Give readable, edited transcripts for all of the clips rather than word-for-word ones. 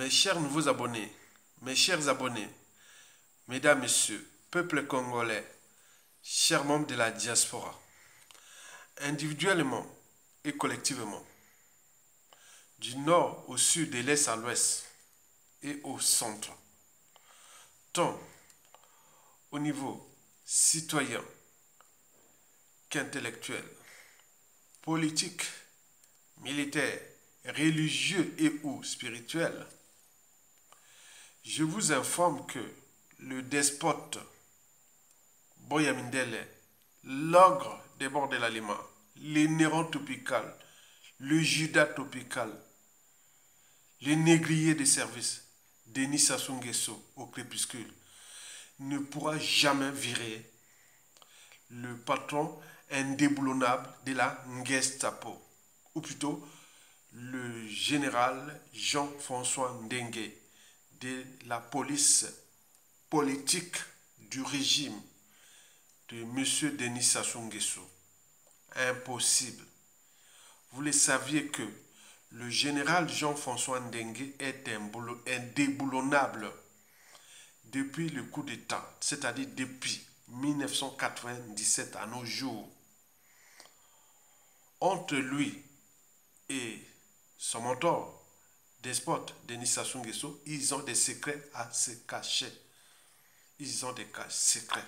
Mes chers nouveaux abonnés, mes chers abonnés, mesdames, messieurs, peuple congolais, chers membres de la diaspora, individuellement et collectivement, du nord au sud, de l'est à l'ouest et au centre, tant au niveau citoyen qu'intellectuel, politique, militaire, religieux et ou spirituel, je vous informe que le despote Boya Mindele, l'ogre des bords de l'aliment, l'énéron tropical, le Judas tropical, le négrier des services, Denis Sassou Nguesso au crépuscule, ne pourra jamais virer le patron indéboulonnable de la Gestapo, ou plutôt le général Jean-François Ndengue de la police politique du régime de M. Denis Sassou Nguesso. Impossible. Vous le saviez que le général Jean-François Ndengue est indéboulonnable depuis le coup d'État, c'est-à-dire depuis 1997 à nos jours. Entre lui et son mentor, despote Denis Sassou Nguesso, ils ont des secrets à se cacher. Ils ont des cas secrets.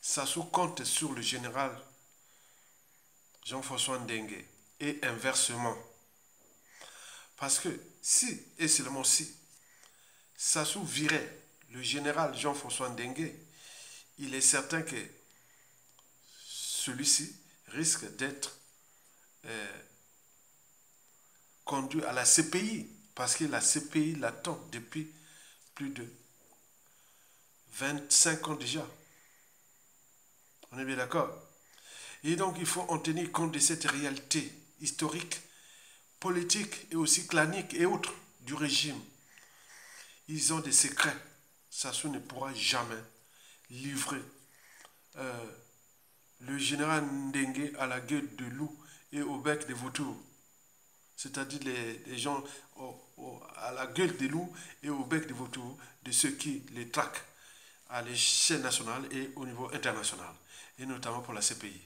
Sassou compte sur le général Jean-François Ndengue et inversement. Parce que si, et seulement si, Sassou virait le général Jean-François Ndengue, il est certain que celui-ci risque d'être conduit à la CPI, parce que la CPI l'attend depuis plus de 25 ans déjà. On est bien d'accord? Et donc il faut en tenir compte de cette réalité historique, politique et aussi clanique et autres du régime. Ils ont des secrets. Sassou ne pourra jamais livrer le général Ndengue à la gueule de loup et au bec des vautours. C'est-à-dire les gens à la gueule des loups et au bec des vautours de ceux qui les traquent à l'échelle nationale et au niveau international, et notamment pour la CPI.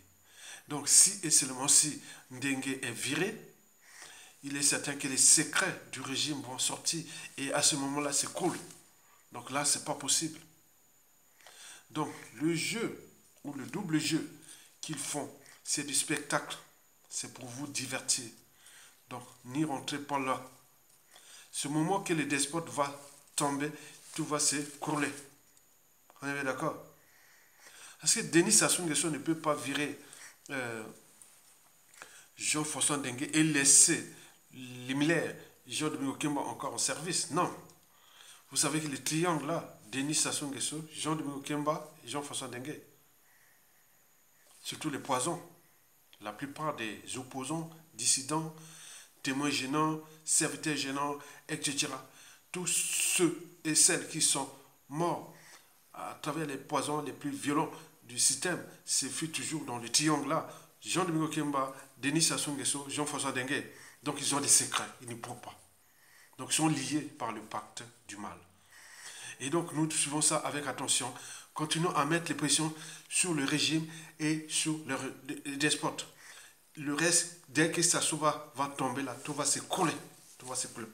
Donc si et seulement si Ndengue est viré, il est certain que les secrets du régime vont sortir et à ce moment-là s'écroulent. Donc là, ce n'est pas possible. Donc le jeu ou le double jeu qu'ils font, c'est du spectacle, c'est pour vous divertir. Donc n'y rentrez pas là. Ce moment que le despote va tomber, tout va s'écrouler. On est bien d'accord? Parce que Denis Sassou Nguesso ne peut pas virer Jean-François Ndengue et laisser l'Imilaire Jean-Domingos Kemba encore en service. Non. Vous savez que le triangle là, Denis Sassou Nguesso, Jean-Domingos Kemba et Jean-François Ndengue, surtout les poisons, la plupart des opposants, dissidents, témoins gênants, serviteurs gênants, etc. Tous ceux et celles qui sont morts à travers les poisons les plus violents du système, c'est fut toujours dans le triangle là. Jean-Domingos Kemba, Denis Sassou Nguesso, Jean-François Ndengue. Donc ils ont des secrets, ils ne pourront pas. Donc ils sont liés par le pacte du mal. Et donc nous suivons ça avec attention. Continuons à mettre les pressions sur le régime et sur les despotes. Le reste, dès que Sassou va tomber là, tout va s'écrouler. Tout va s'écrouler.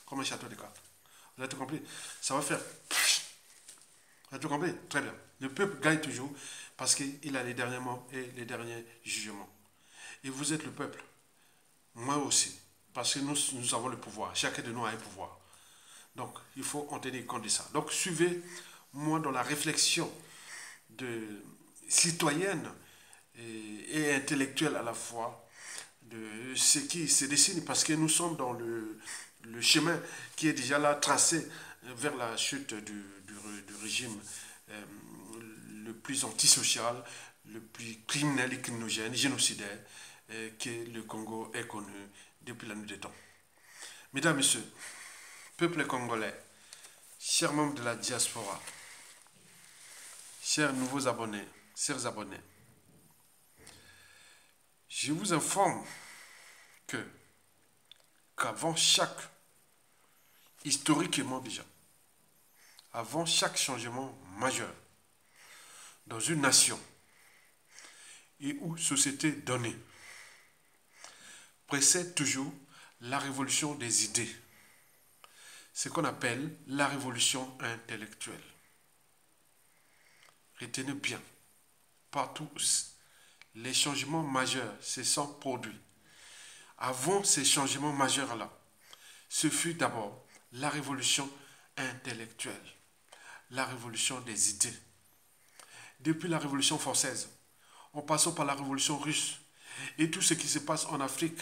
Comme un château de cartes. Vous avez tout compris? Ça va faire... Vous avez tout compris? Très bien. Le peuple gagne toujours parce qu'il a les derniers mots et les derniers jugements. Et vous êtes le peuple. Moi aussi. Parce que nous avons le pouvoir. Chacun de nous a un pouvoir. Donc, il faut en tenir compte de ça. Donc, suivez-moi dans la réflexion citoyenne et intellectuelle à la fois de ce qui se dessine, parce que nous sommes dans le chemin qui est déjà là tracé vers la chute du régime le plus antisocial, le plus criminel et criminogène, génocidaire que le Congo ait connu depuis la nuit des temps. Mesdames, Messieurs, peuple congolais, chers membres de la diaspora, chers nouveaux abonnés, chers abonnés, je vous informe qu'avant chaque historiquement déjà, avant chaque changement majeur dans une nation et ou société donnée, précède toujours la révolution des idées, ce qu'on appelle la révolution intellectuelle. Retenez bien, partout les changements majeurs se sont produits. Avant ces changements majeurs-là, ce fut d'abord la révolution intellectuelle, la révolution des idées. Depuis la révolution française, en passant par la révolution russe et tout ce qui se passe en Afrique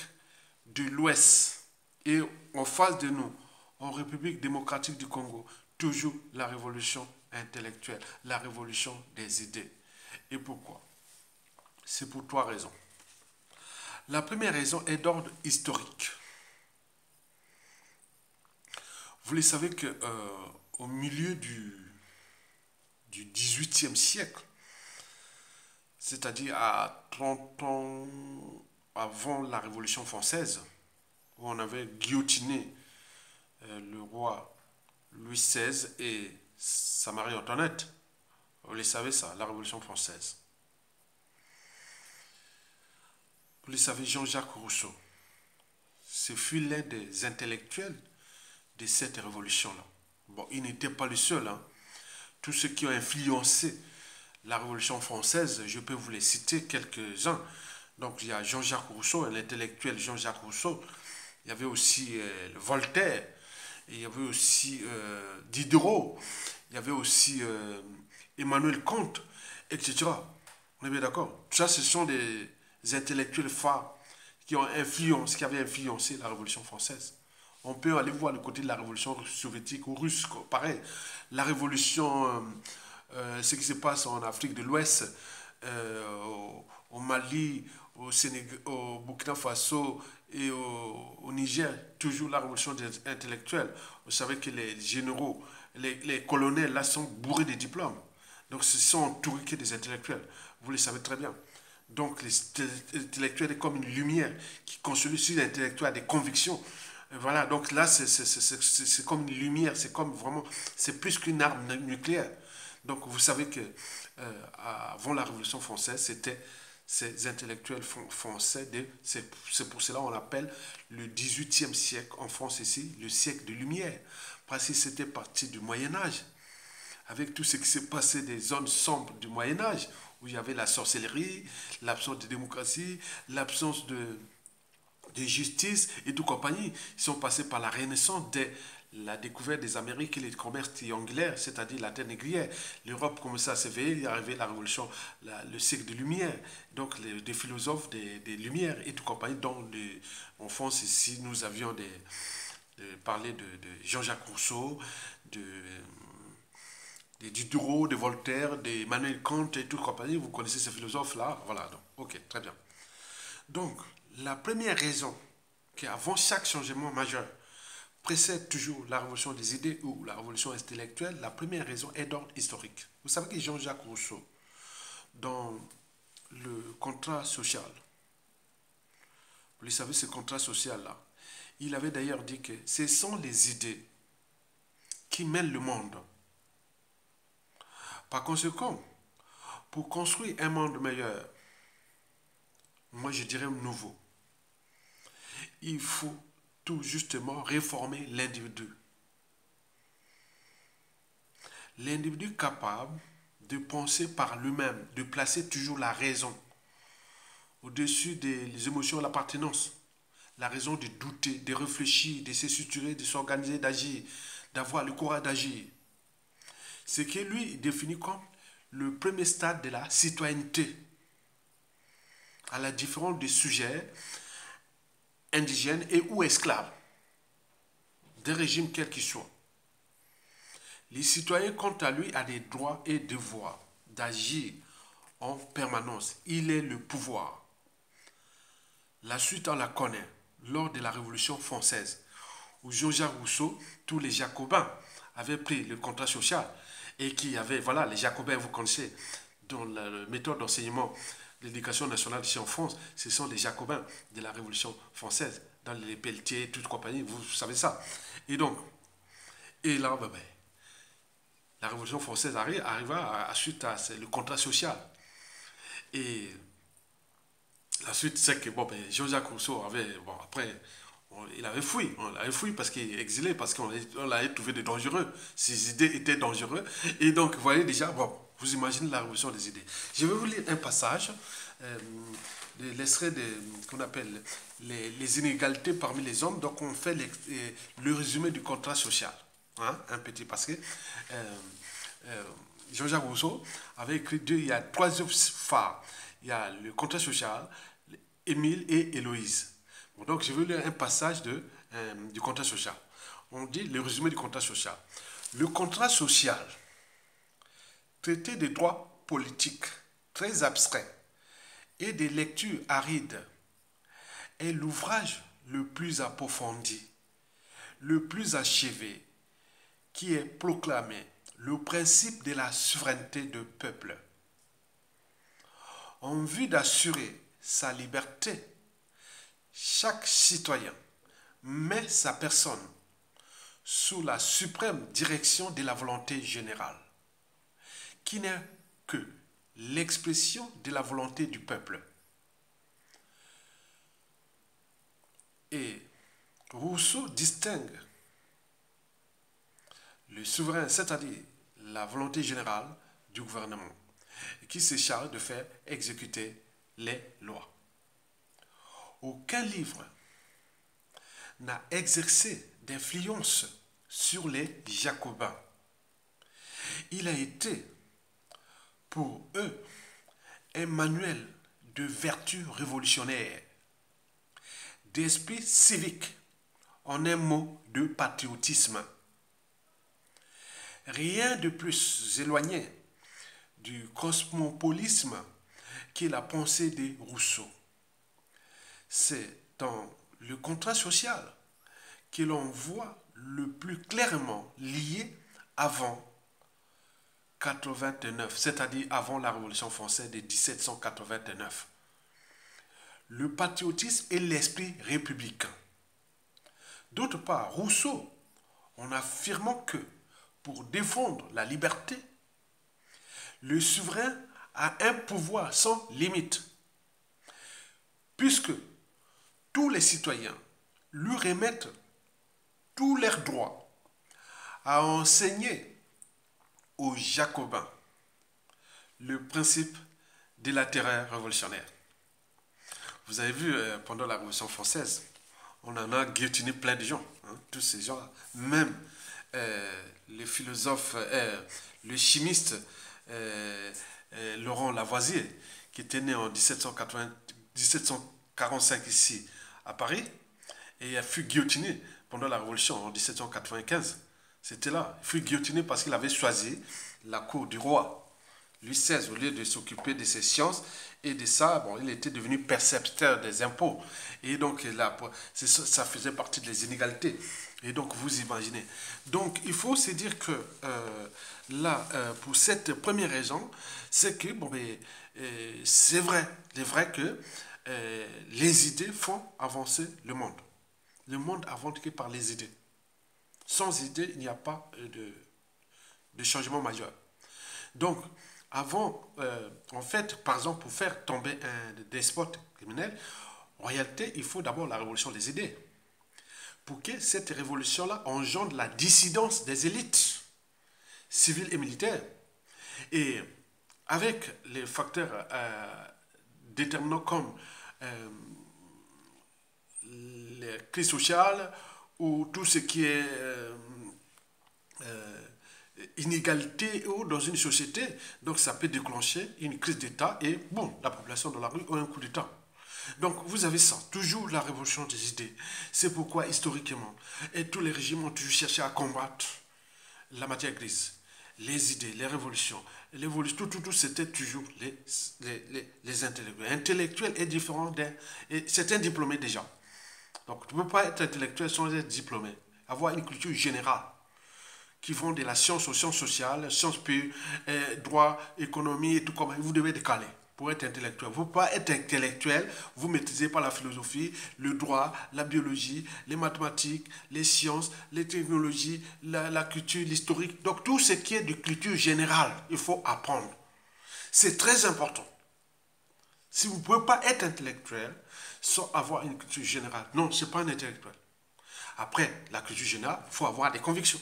de l'Ouest et en face de nous, en République démocratique du Congo, toujours la révolution intellectuelle, la révolution des idées. Et pourquoi? C'est pour trois raisons. La première raison est d'ordre historique. Vous le savez que au milieu du 18e siècle, c'est-à-dire à 30 ans avant la Révolution française, où on avait guillotiné le roi Louis XVI et sa Marie-Antoinette. Vous le savez ça, la Révolution française. Vous le savez, Jean-Jacques Rousseau, ce fut l'un des intellectuels de cette révolution-là. Bon, il n'était pas le seul. Hein. Tous ceux qui ont influencé la Révolution française, je peux vous les citer quelques-uns. Donc il y a Jean-Jacques Rousseau, l'intellectuel Jean-Jacques Rousseau. Il y avait aussi Voltaire. Et il y avait aussi Diderot. Il y avait aussi Emmanuel Kant, etc. On est bien d'accord. Tout ça, ce sont des intellectuels phares qui avaient influencé la Révolution française. On peut aller voir le côté de la révolution soviétique ou russe, pareil. La révolution, ce qui se passe en Afrique de l'Ouest, au Mali, au Sénégal, au Burkina Faso et au Niger, toujours la révolution intellectuelle. Vous savez que les généraux, les colonels, là, sont bourrés de diplômes. Donc, ce sont entourés que des intellectuels. Vous le savez très bien. Donc, les intellectuels sont comme une lumière qui consolide si l'intellectuel a des convictions. Voilà, donc là, c'est comme une lumière, c'est comme vraiment, c'est plus qu'une arme nucléaire. Donc, vous savez que avant la Révolution française, c'était ces intellectuels français, c'est pour cela qu'on appelle le 18e siècle en France ici, le siècle de lumière. Parce que c'était parti du Moyen-Âge, avec tout ce qui s'est passé des zones sombres du Moyen-Âge, où il y avait la sorcellerie, l'absence de démocratie, l'absence de justice et tout compagnie. Ils sont passés par la Renaissance dès la découverte des Amériques et les commerces triangulaires, c'est-à-dire la terre négrière. L'Europe commençait à s'éveiller, il est arrivé la révolution, le siècle des Lumières, donc des philosophes des Lumières et tout compagnie, dont en France ici nous avions parlé de Jean-Jacques Rousseau, de Diderot, de Voltaire, d'Emmanuel Kant et tout compagnie. Vous connaissez ces philosophes-là, voilà, donc, ok, très bien. Donc, la première raison qu'avant chaque changement majeur précède toujours la révolution des idées ou la révolution intellectuelle, la première raison est d'ordre historique. Vous savez que Jean-Jacques Rousseau, dans le contrat social, vous le savez, ce contrat social-là, il avait d'ailleurs dit que ce sont les idées qui mènent le monde. Par conséquent, pour construire un monde meilleur, moi je dirais nouveau, il faut tout justement réformer l'individu. L'individu capable de penser par lui-même, de placer toujours la raison au-dessus des émotions de l'appartenance. La raison de douter, de réfléchir, de se structurer, de s'organiser, d'agir, d'avoir le courage d'agir. Ce qui lui définit comme le premier stade de la citoyenneté, à la différence des sujets indigènes et ou esclaves, des régimes quels qu'ils soient. Les citoyens, quant à lui, a des droits et devoirs d'agir en permanence. Il est le pouvoir. La suite, on la connaît lors de la Révolution française, où Jean-Jacques Rousseau, tous les Jacobins avaient pris le contrat social et qui avaient, voilà, les Jacobins, vous connaissez, dans la méthode d'enseignement de l'éducation nationale ici en France, ce sont les Jacobins de la Révolution française, dans les Pelletier, toute compagnie, vous savez ça. Et donc, Et là, la Révolution française arriva suite à le contrat social. Et la suite, c'est que Jean-Jacques Rousseau avait, après, il avait fui. On l'avait fui parce qu'il est exilé, parce qu'on l'avait trouvé de dangereux. Ses idées étaient dangereuses. Et donc, vous voyez déjà, vous imaginez la révolution des idées. Je vais vous lire un passage, de l'extrait qu'on appelle les inégalités parmi les hommes. Donc, on fait le résumé du contrat social. Hein, un petit, parce que Jean-Jacques Rousseau avait écrit il y a trois œuvres phares. Il y a le contrat social, Émile et Héloïse. Bon, donc, je vais lire un passage du contrat social. On dit le résumé du contrat social. Le contrat social, traité des droits politiques très abstraits et des lectures arides, est l'ouvrage le plus approfondi, le plus achevé, qui est proclamé le principe de la souveraineté du peuple. En vue d'assurer sa liberté, chaque citoyen met sa personne sous la suprême direction de la volonté générale, qui n'est que l'expression de la volonté du peuple. Et Rousseau distingue le souverain, c'est-à-dire la volonté générale du gouvernement, qui se charge de faire exécuter les lois. Aucun livre n'a exercé d'influence sur les Jacobins. Il a été pour eux un manuel de vertu révolutionnaire, d'esprit civique, en un mot de patriotisme. Rien de plus éloigné du cosmopolisme que la pensée de Rousseau. C'est dans le contrat social que l'on voit le plus clairement lié avant 89, c'est-à-dire avant la Révolution française de 1789. Le patriotisme et l'esprit républicain. D'autre part, Rousseau, en affirmant que pour défendre la liberté, le souverain a un pouvoir sans limite, puisque tous les citoyens lui remettent tous leurs droits, à enseigner aux Jacobins le principe de la terreur révolutionnaire. Vous avez vu, pendant la Révolution française, on en a guillotiné plein de gens, hein, tous ces gens, même le philosophe, le chimiste Laurent Lavoisier, qui était né en 1745 ici à Paris, et il fut guillotiné pendant la Révolution en 1795. C'était là. Il fut guillotiné parce qu'il avait choisi la cour du roi. Louis XVI, au lieu de s'occuper de ses sciences et de ça, il était devenu percepteur des impôts. Et donc, là, ça faisait partie des inégalités. Et donc, vous imaginez. Donc, il faut se dire que là, pour cette première raison, c'est que, c'est vrai que les idées font avancer le monde. Le monde avance que par les idées. Sans idées, il n'y a pas de changement majeur. Donc, avant, en fait, par exemple, pour faire tomber un despote criminel, en réalité, il faut d'abord la révolution des idées. Pour que cette révolution-là engendre la dissidence des élites civiles et militaires. Et avec les facteurs déterminants comme les crises sociales ou tout ce qui est inégalité ou dans une société, donc ça peut déclencher une crise d'État et la population dans la rue a un coup d'État. Donc vous avez ça, toujours la révolution des idées. C'est pourquoi historiquement, et tous les régimes ont toujours cherché à combattre la matière grise. Les idées, les révolutions, l'évolution, tout, c'était toujours les intellectuels. Intellectuel est différent c'est un diplômé déjà. Donc tu ne peux pas être intellectuel sans être diplômé. Avoir une culture générale qui vont de la science aux sciences sociales, sciences pures, droit, économie et tout comme vous devez décaler pour être intellectuel. Vous ne pouvez pas être intellectuel, vous ne maîtrisez pas la philosophie, le droit, la biologie, les mathématiques, les sciences, les technologies, la culture, l'historique. Donc tout ce qui est de culture générale, il faut apprendre. C'est très important. Si vous ne pouvez pas être intellectuel sans avoir une culture générale, non, ce n'est pas un intellectuel. Après, la culture générale, il faut avoir des convictions.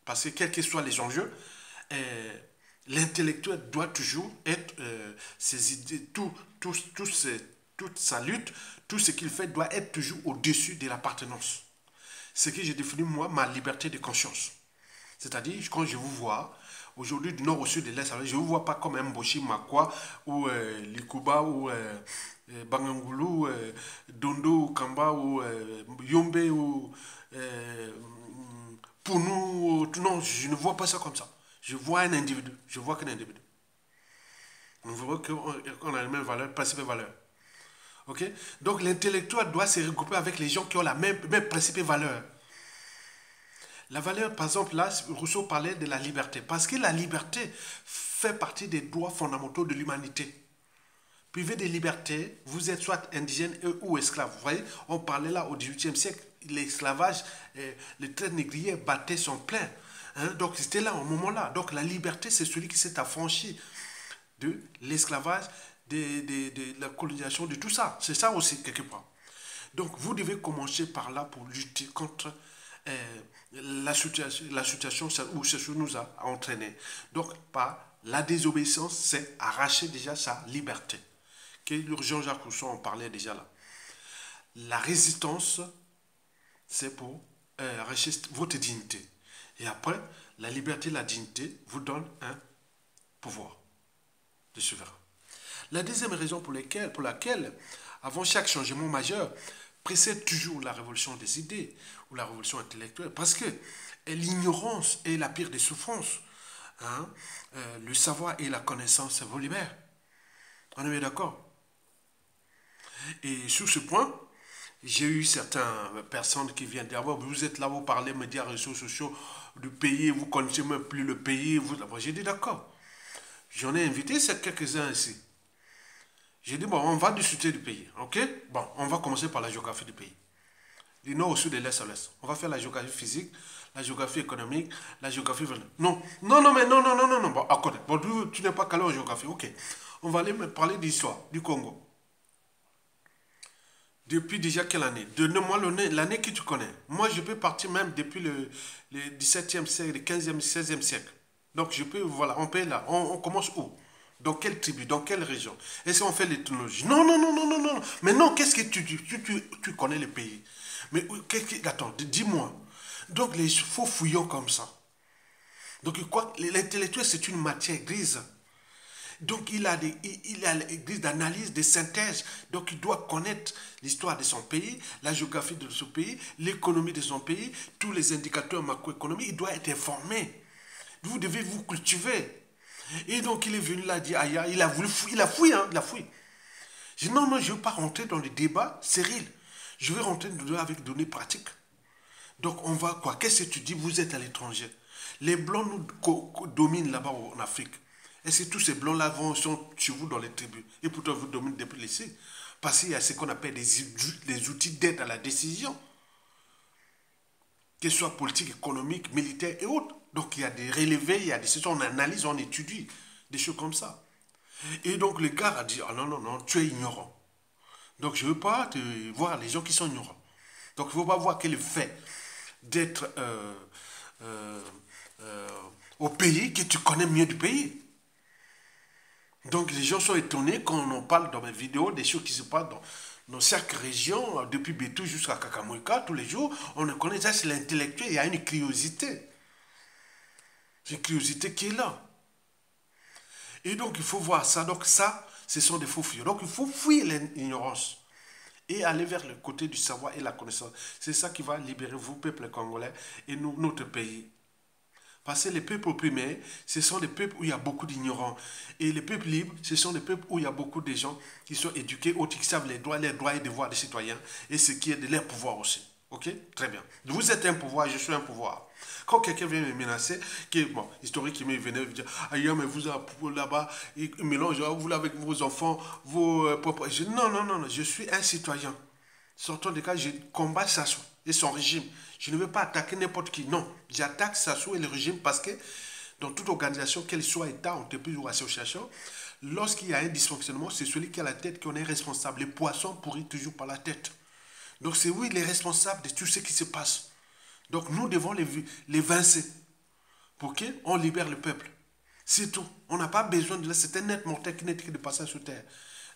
Parce que quels que soient les enjeux, l'intellectuel doit toujours être, ses idées, toute sa lutte, tout ce qu'il fait doit être toujours au-dessus de l'appartenance. Ce que j'ai défini, moi, ma liberté de conscience. C'est-à-dire, quand je vous vois, aujourd'hui, du nord au sud de l'est, je ne vous vois pas comme un Mboshi Makwa, ou Likuba, ou Bangangulu, Dondo, ou Kamba, ou Yombe, ou Pounou. Non, je ne vois pas ça comme ça. Je vois un individu. Je vois qu'un individu. On voit qu'on a les mêmes valeurs, principes et valeurs. Ok? Donc l'intellectuel doit se regrouper avec les gens qui ont la même principe et valeur. La valeur, par exemple, là, Rousseau parlait de la liberté. Parce que la liberté fait partie des droits fondamentaux de l'humanité. Privé de liberté, vous êtes soit indigène ou esclave. Vous voyez, on parlait là au XVIIIe siècle, l'esclavage, les traite négriers battaient son plein. Hein? Donc c'était là, au moment-là. Donc la liberté, c'est celui qui s'est affranchi de l'esclavage, de la colonisation, de tout ça. C'est ça aussi, quelque part. Donc vous devez commencer par là pour lutter contre la situation où ce nous a entraîné. Donc par la désobéissance, c'est arracher déjà sa liberté. Que Jean-Jacques Rousseau en parlait déjà là. La résistance, c'est pour arracher votre dignité. Et après, la liberté et la dignité vous donnent un pouvoir de souverain. La deuxième raison pour laquelle, avant chaque changement majeur, précède toujours la révolution des idées ou la révolution intellectuelle, parce que l'ignorance est la pire des souffrances. Hein? Le savoir et la connaissance vous libèrent. On est bien d'accord? Et sur ce point, j'ai eu certaines personnes qui viennent dire, vous êtes là, vous parlez médias, réseaux sociaux du pays, vous ne connaissez même plus le pays. J'ai dit d'accord. J'en ai invité quelques-uns ici. J'ai dit, bon, on va discuter du pays, ok? Bon, on va commencer par la géographie du pays. Du nord au sud, de l'est à l'est. On va faire la géographie physique, la géographie économique, la géographie... Non, non. Bon, à côté. Bon, tu n'es pas calé en géographie, ok. On va aller me parler d'histoire du Congo. Depuis déjà quelle année? Donne-moi l'année que tu connais. Moi, je peux partir même depuis le 17e siècle, le 15e, 16e siècle. Donc, je peux, voilà, on peut là. On commence où? Dans quelle tribu? Dans quelle région? Est-ce qu'on fait l'ethnologie? Non. Mais non, qu'est-ce que tu dis? Tu connais le pays. Mais attends, dis-moi. Donc, les faux fouillons comme ça. Donc, l'intellectuel, c'est une matière grise. Donc, il a des grises d'analyse, de synthèse. Donc, il doit connaître l'histoire de son pays, la géographie de son pays, l'économie de son pays, tous les indicateurs macroéconomiques. Il doit être informé. Vous devez vous cultiver. Et donc, il est venu là, dire, aïe, il a fouillé. Je dis, non, je ne veux pas rentrer dans le débat stérile. Je veux rentrer avec des données pratiques. Donc, on va quoi? Qu'est-ce que tu dis? Vous êtes à l'étranger. Les Blancs nous dominent là-bas en Afrique. Est-ce que tous ces Blancs-là sont chez vous dans les tribus? Et pourtant, vous dominez depuis laisser. Parce qu'il y a ce qu'on appelle des outils d'aide à la décision. Que ce soit politique, économique, militaire et autres. Donc, il y a des relevés, il y a des sessions, on analyse, on étudie. Des choses comme ça. Et donc, le gars a dit, ah non, tu es ignorant. Donc, je ne veux pas voir les gens qui sont ignorants. Donc, il ne faut pas voir quel est le fait d'être au pays que tu connais mieux du pays. Donc, les gens sont étonnés quand on parle dans mes vidéos des choses qui se passent dans chaque région, depuis Bétou jusqu'à Kakamouika, tous les jours. On connaît ça, c'est l'intellectuel, il y a une curiosité. C'est une curiosité qui est là. Et donc, il faut voir ça. Donc, ça, ce sont des faux fuyants. Donc, il faut fuir l'ignorance et aller vers le côté du savoir et la connaissance. C'est ça qui va libérer vous, peuple congolais, et nous, notre pays. Parce que les peuples opprimés, ce sont des peuples où il y a beaucoup d'ignorants. Et les peuples libres, ce sont des peuples où il y a beaucoup de gens qui sont éduqués, qui savent les droits et devoirs des citoyens, et ce qui est de leur pouvoir aussi. Ok? Très bien. Vous êtes un pouvoir, je suis un pouvoir. Quand quelqu'un vient me menacer, qui est, bon, historiquement, il venait me dire, aïe, mais vous là-bas, il mélange, vous là avec vos enfants, vos propres. Non, non, non, non, je suis un citoyen. Sortant des cas, je combats Sassou et son régime. Je ne veux pas attaquer n'importe qui. Non, j'attaque Sassou et le régime parce que dans toute organisation, qu'elle soit État, entreprise ou association, lorsqu'il y a un dysfonctionnement, c'est celui qui a la tête qui en est responsable. Les poissons pourrissent toujours par la tête. Donc c'est oui les responsables de tout ce qui se passe. Donc nous devons les vincer pour qu'on libère le peuple. C'est tout. On n'a pas besoin de là. C'est un être mortel qui n'est que de passer sur terre.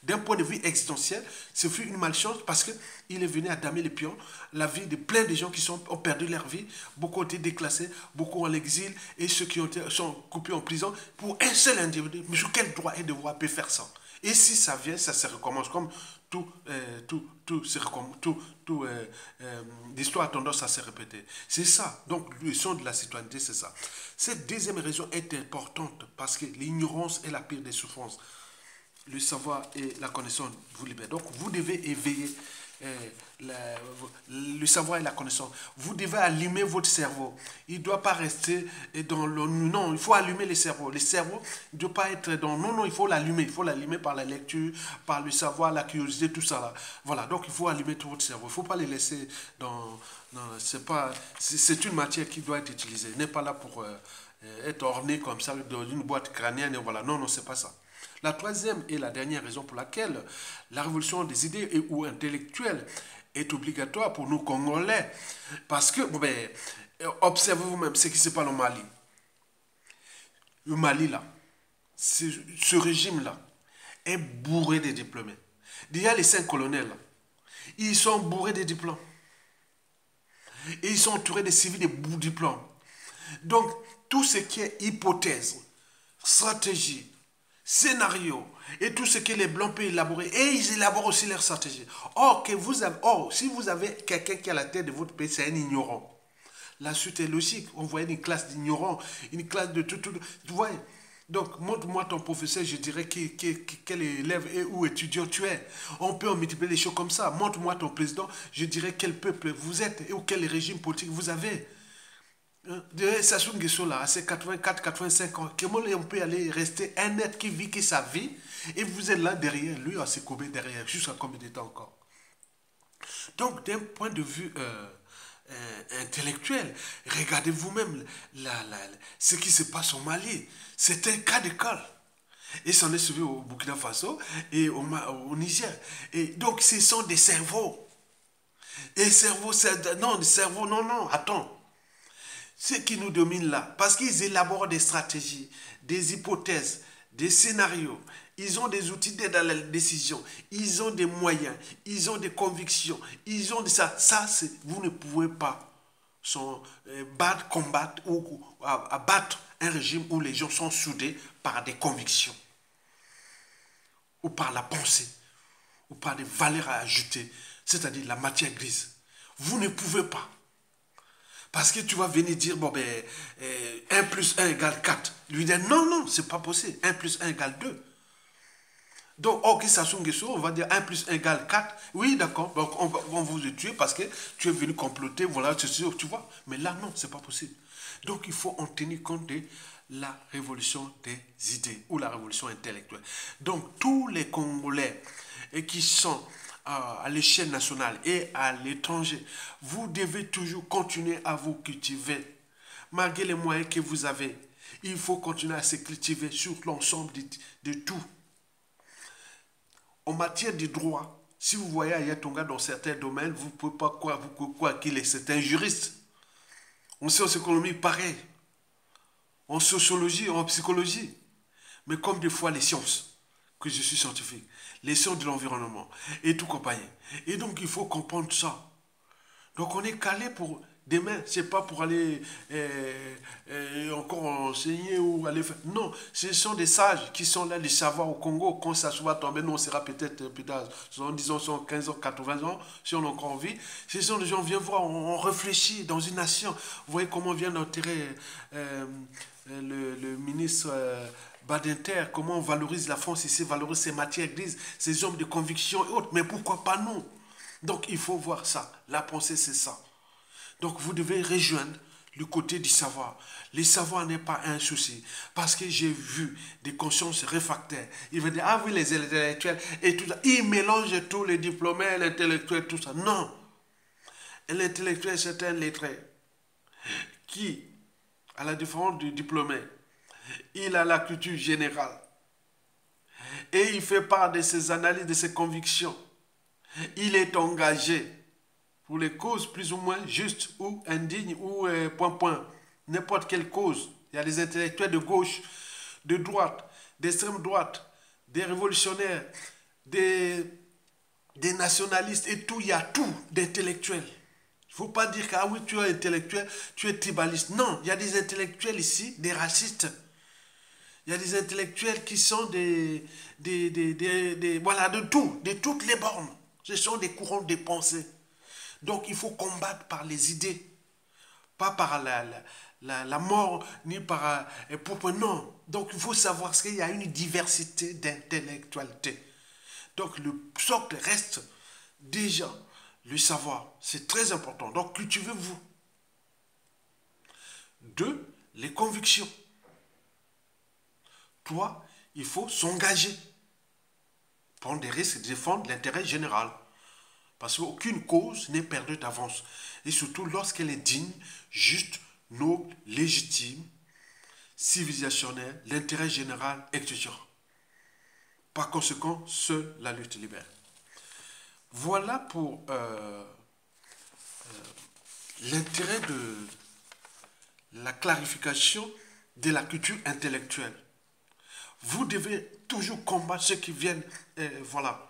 D'un point de vue existentiel, ce fut une malchance parce qu'il est venu à damer les pions, la vie de plein de gens qui ont perdu leur vie, beaucoup ont été déclassés, beaucoup en exil, et ceux qui sont coupés en prison pour un seul individu. Mais sur quel droit et devoir peut faire ça? Et si ça vient, ça se recommence comme l'histoire a tendance à se répéter. C'est ça. Donc, le son de la citoyenneté, c'est ça. Cette deuxième raison est importante parce que l'ignorance est la pire des souffrances. Le savoir et la connaissance vous libèrent. Donc, vous devez éveiller le savoir et la connaissance. Vous devez allumer votre cerveau. Il ne doit pas rester dans le... Non, il faut allumer le cerveau. Le cerveau ne doit pas être dans... Non, non, il faut l'allumer. Il faut l'allumer par la lecture, par le savoir, la curiosité, tout ça. Là. Voilà, donc il faut allumer tout votre cerveau. Il ne faut pas le laisser dans... Non, c'est une matière qui doit être utilisée. Il n'est pas là pour être orné comme ça dans une boîte crânienne. Et voilà. Non, non, c'est pas ça. La troisième et la dernière raison pour laquelle la révolution des idées et ou intellectuelles est obligatoire pour nous Congolais. Parce que, bon ben, observez vous-même ce qui se passe au Mali. Le Mali, là, ce régime-là, est bourré de diplômés. Déjà, les 5 colonels, là, ils sont bourrés de diplômes. Et ils sont entourés de civils de diplômes. Donc, tout ce qui est hypothèse, stratégie, scénario et tout ce que les blancs peuvent élaborer, et ils élaborent aussi leur stratégie. Or, si vous avez quelqu'un qui est à la tête de votre pays, c'est un ignorant. La suite est logique. On voit une classe d'ignorants, une classe de tout. Tu vois. Donc, montre-moi ton professeur, je dirais quel élève et ou étudiant tu es. On peut en multiplier les choses comme ça. Montre-moi ton président, je dirais quel peuple vous êtes et ou quel régime politique vous avez. De Sassou Nguesso là, à ses 84, 85 ans, comment on peut aller rester un être qui vit que sa vie et vous êtes là derrière, lui à ses courbés derrière, jusqu'à combien de temps encore? Donc, d'un point de vue intellectuel, regardez vous-même ce qui se passe au Mali. C'est un cas d'école. Et ça en est suivi au Burkina Faso et au Niger. Et donc, ce sont des cerveaux. Et cerveau, non, non, attends. Ce qui nous domine là, parce qu'ils élaborent des stratégies, des hypothèses, des scénarios, ils ont des outils d'aide à la décision, ils ont des moyens, ils ont des convictions, ils ont de ça. Ça, vous ne pouvez pas combattre ou abattre un régime où les gens sont soudés par des convictions, ou par la pensée, ou par des valeurs à ajouter, c'est-à-dire la matière grise. Vous ne pouvez pas. Parce que tu vas venir dire, bon ben, 1 plus 1 égale 4. Lui dire, non, non, c'est pas possible. 1 plus 1 égale 2. Donc, ok, Sassou Nguesso, on va dire 1 plus 1 égale 4. Oui, d'accord, donc on va vous tuer parce que tu es venu comploter, voilà, tu vois. Mais là, non, c'est pas possible. Donc, il faut en tenir compte de la révolution des idées ou la révolution intellectuelle. Donc, tous les Congolais qui sont à l'échelle nationale et à l'étranger, vous devez toujours continuer à vous cultiver. Malgré les moyens que vous avez, il faut continuer à se cultiver sur l'ensemble de tout. En matière de droit, si vous voyez Ayatonga dans certains domaines, vous ne pouvez pas croire qu'il est. C'est un juriste. En sciences économiques, pareil. En sociologie, en psychologie. Mais comme des fois les sciences, que je suis scientifique, les sciences de l'environnement et tout compagnie. Et donc il faut comprendre ça. Donc on est calé pour demain, c'est pas pour aller encore enseigner ou aller faire. Non, ce sont des sages qui sont là, les savoirs au Congo. Quand ça va tomber, nous on sera peut-être, disons, 115 ans, 80 ans, si on a encore envie. Ce sont des gens, viens voir, on réfléchit dans une nation. Vous voyez comment on vient d'enterrer le ministre Badinter, comment on valorise la France ici, valorise ses matières grises, ses hommes de conviction et autres. Mais pourquoi pas nous? Donc il faut voir ça. La pensée, c'est ça. Donc vous devez rejoindre le côté du savoir. Le savoir n'est pas un souci. Parce que j'ai vu des consciences réfractaires. Ils vont dire, ah oui, les intellectuels et tout ça. Ils mélangent tous les diplômés, l'intellectuel, tout ça. Non. L'intellectuel, c'est un lettré qui, à la différence du diplômé, il a la culture générale. Et il fait part de ses analyses, de ses convictions. Il est engagé pour les causes plus ou moins justes ou indignes ou point. N'importe quelle cause. Il y a des intellectuels de gauche, de droite, d'extrême droite, des révolutionnaires, des nationalistes et tout. Il y a tout d'intellectuels. Il ne faut pas dire que ah oui, tu es intellectuel, tu es tribaliste. Non, il y a des intellectuels ici, des racistes. Il y a des intellectuels qui sont voilà, de tout, de toutes les bornes. Ce sont des courants de pensée. Donc il faut combattre par les idées, pas par la mort, ni par non. Donc il faut savoir qu'il y a une diversité d'intellectualité. Donc le socle reste déjà le savoir. C'est très important. Donc cultivez-vous. 2. Les convictions. 3. Il faut s'engager. Prendre des risques, défendre l'intérêt général. Parce qu'aucune cause n'est perdue d'avance. Et surtout lorsqu'elle est digne, juste, noble, légitime, civilisationnelle, l'intérêt général, etc. Par conséquent, seule la lutte libère. Voilà pour l'intérêt de la clarification de la culture intellectuelle. Vous devez toujours combattre ceux qui viennent, voilà.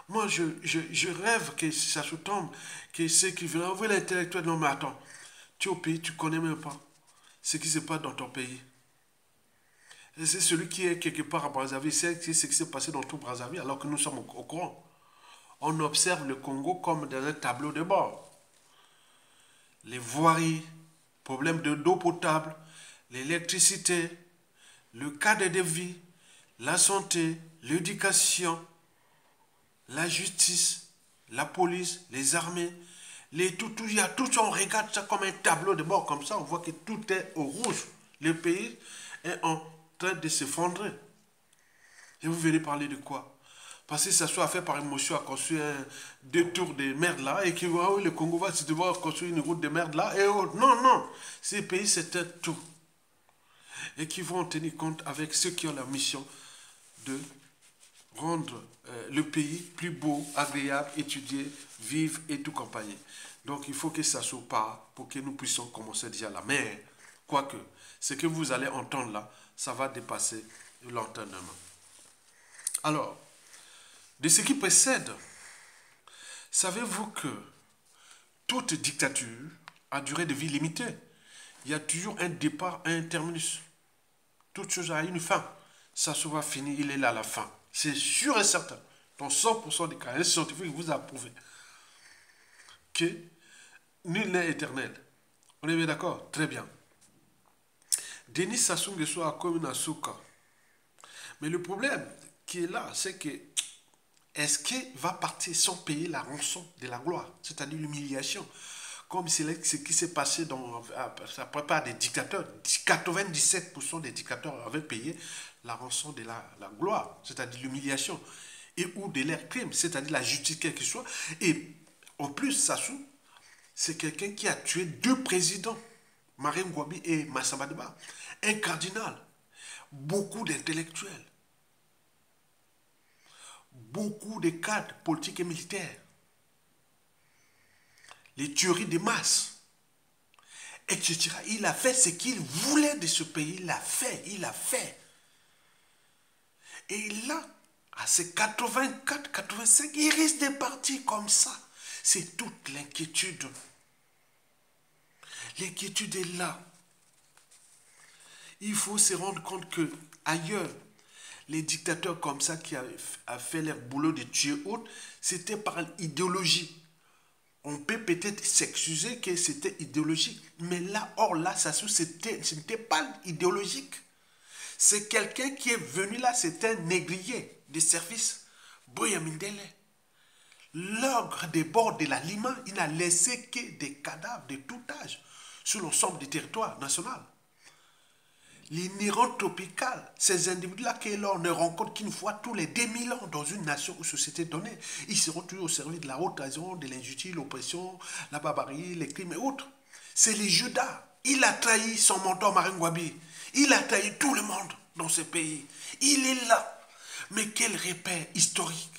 Moi, je rêve que ça se tombe, que ceux qui viennent, oui, l'intellectuel, non mais attends, tu es au pays, tu ne connais même pas ce qui se passe dans ton pays. Et c'est celui qui est quelque part à Brazzaville, c'est ce qui s'est passé dans tout Brazzaville, alors que nous sommes au courant. On observe le Congo comme dans un tableau de bord. Les voiries, problèmes d'eau potable, l'électricité, le cadre de vie, la santé, l'éducation, la justice, la police, les armées, il y a tout ça, on regarde ça comme un tableau de bord, comme ça, on voit que tout est au rouge. Le pays est en train de s'effondrer. Et vous venez parler de quoi? Parce que ça soit fait par émotion à construire un détour de merde là, et que oh, le Congo va se devoir construire une route de merde là, et oh, non, non, ces pays c'est un tout. Et qui vont en tenir compte avec ceux qui ont la mission de rendre le pays plus beau, agréable, étudier, vivre et tout compagnie. Donc il faut que ça se parte pour que nous puissions commencer déjà là. Mais, quoique, ce que vous allez entendre là, ça va dépasser l'entendement. Alors, de ce qui précède, savez-vous que toute dictature a durée de vie limitée? Il y a toujours un départ, un terminus. Toute chose a une fin. Ça se va finir, il est là à la fin. C'est sûr et certain. Dans 100% des cas, un scientifique vous a prouvé que nul n'est éternel. On est bien d'accord? Très bien. Denis Sassou Nguesso a comme une asuka. Mais le problème qui est là, c'est que est-ce qu'il va partir sans payer la rançon de la gloire, c'est-à-dire l'humiliation, comme c'est ce qui s'est passé dans la plupart des dictateurs. 97% des dictateurs avaient payé la rançon de la gloire, c'est-à-dire l'humiliation, et ou de leur crime, c'est-à-dire la justice quelle que soit. Et en plus, Sassou, c'est quelqu'un qui a tué 2 présidents, Marine Ngouabi et Massamba Deba, un cardinal, beaucoup d'intellectuels, beaucoup de cadres politiques et militaires, les tueries de masse, etc. Il a fait ce qu'il voulait de ce pays, il a fait. Et là, à ses 84, 85, il risque de partir comme ça. C'est toute l'inquiétude. L'inquiétude est là. Il faut se rendre compte que ailleurs, les dictateurs comme ça qui a fait leur boulot de tuer autres, c'était par idéologie. On peut peut-être s'excuser que c'était idéologique. Mais là, ce n'était pas idéologique. C'est quelqu'un qui est venu là, c'est un négrier de service. Boya Mindele. L'ogre des bords de la Lima, il n'a laissé que des cadavres de tout âge sur l'ensemble du territoire national. Les nérons tropicales, ces individus-là que l'on ne rencontre qu'une fois tous les 2000 ans dans une nation ou société donnée, ils seront toujours au service de la haute trahison, de l'injustice, l'oppression, la barbarie, les crimes et autres. C'est les Judas. Il a trahi son mentor Maringwabi. Il a trahi tout le monde dans ce pays. Il est là. Mais quel repère historique.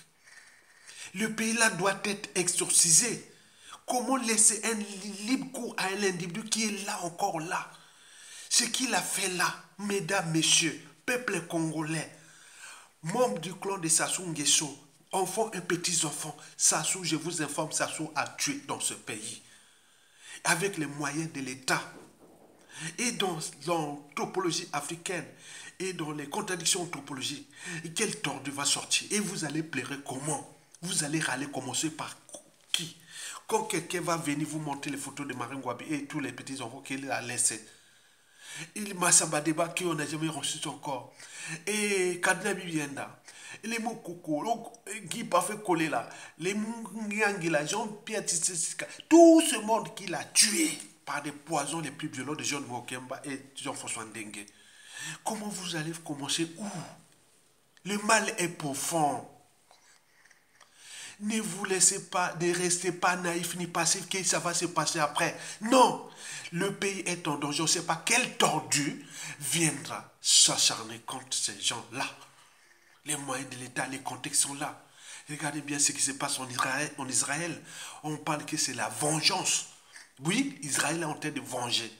Le pays-là doit être exorcisé. Comment laisser un libre cours à un individu qui est là, encore là? Ce qu'il a fait là, mesdames, messieurs, peuple congolais, membres du clan de Sassou Nguesso, enfants et petits-enfants, Sassou, je vous informe, Sassou a tué dans ce pays. Avec les moyens de l'État. Et dans l'anthropologie africaine et dans les contradictions anthropologiques, quel tordu va sortir? Et vous allez pleurer comment? Vous allez râler, commencer par qui? Quand quelqu'un va venir vous montrer les photos de Marine Ngouabi et tous les petits-enfants qu'il a laissés, il Massamba Deba qui on n'a jamais reçu encore. Et Kadna Bibienda. Les Mokoko, Guy Parfait Collé là. Les Mungangila, Jean-Pierre Tissesika. Tout ce monde qu'il a tué par des poisons les plus violents de John Mokemba et Jean-François Ndengue. Comment vous allez commencer où? Le mal est profond. Ne vous laissez pas, ne restez pas naïf ni passif que ça va se passer après. Non, le pays est en danger. On ne sait pas quel tordu viendra s'acharner contre ces gens-là. Les moyens de l'État, les contextes sont là. Regardez bien ce qui se passe en Israël. On parle que c'est la vengeance. Oui, Israël est en train de venger.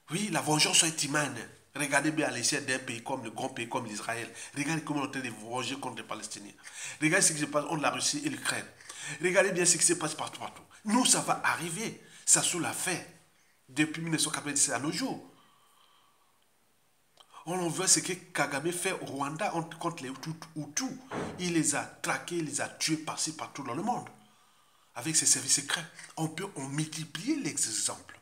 Oui, la vengeance est humaine. Regardez bien à l'échelle d'un pays comme le grand pays comme l'Israël. Regardez comment on est en train de venger contre les Palestiniens. Regardez ce qui se passe entre la Russie et l'Ukraine. Regardez bien ce qui se passe partout. Nous, ça va arriver. Ça sous l'a fait. Depuis 1997 à nos jours. On voit ce que Kagame fait au Rwanda contre les Hutus. Il les a traqués, il les a tués par-ci, partout dans le monde. Avec ses services secrets. On peut en multiplier les exemples.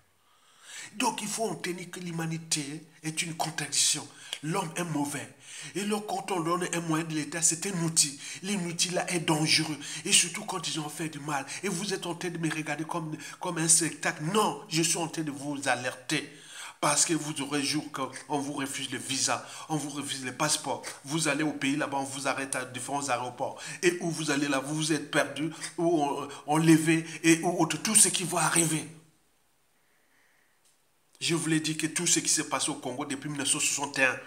Donc il faut en tenir que l'humanité est une contradiction. L'homme est mauvais. Et là, quand on donne un moyen de l'État, c'est un outil. L'outil là est dangereux. Et surtout quand ils ont fait du mal. Et vous êtes en train de me regarder comme un spectacle. Non, je suis en train de vous alerter. Parce que vous aurez jour qu'on vous refuse le visa, on vous refuse le passeport. Vous allez au pays là-bas, on vous arrête à différents aéroports. Et où vous allez là, vous vous êtes perdu, ou enlevé, et où tout ce qui va arriver. Je vous l'ai dit que tout ce qui s'est passé au Congo depuis 1961,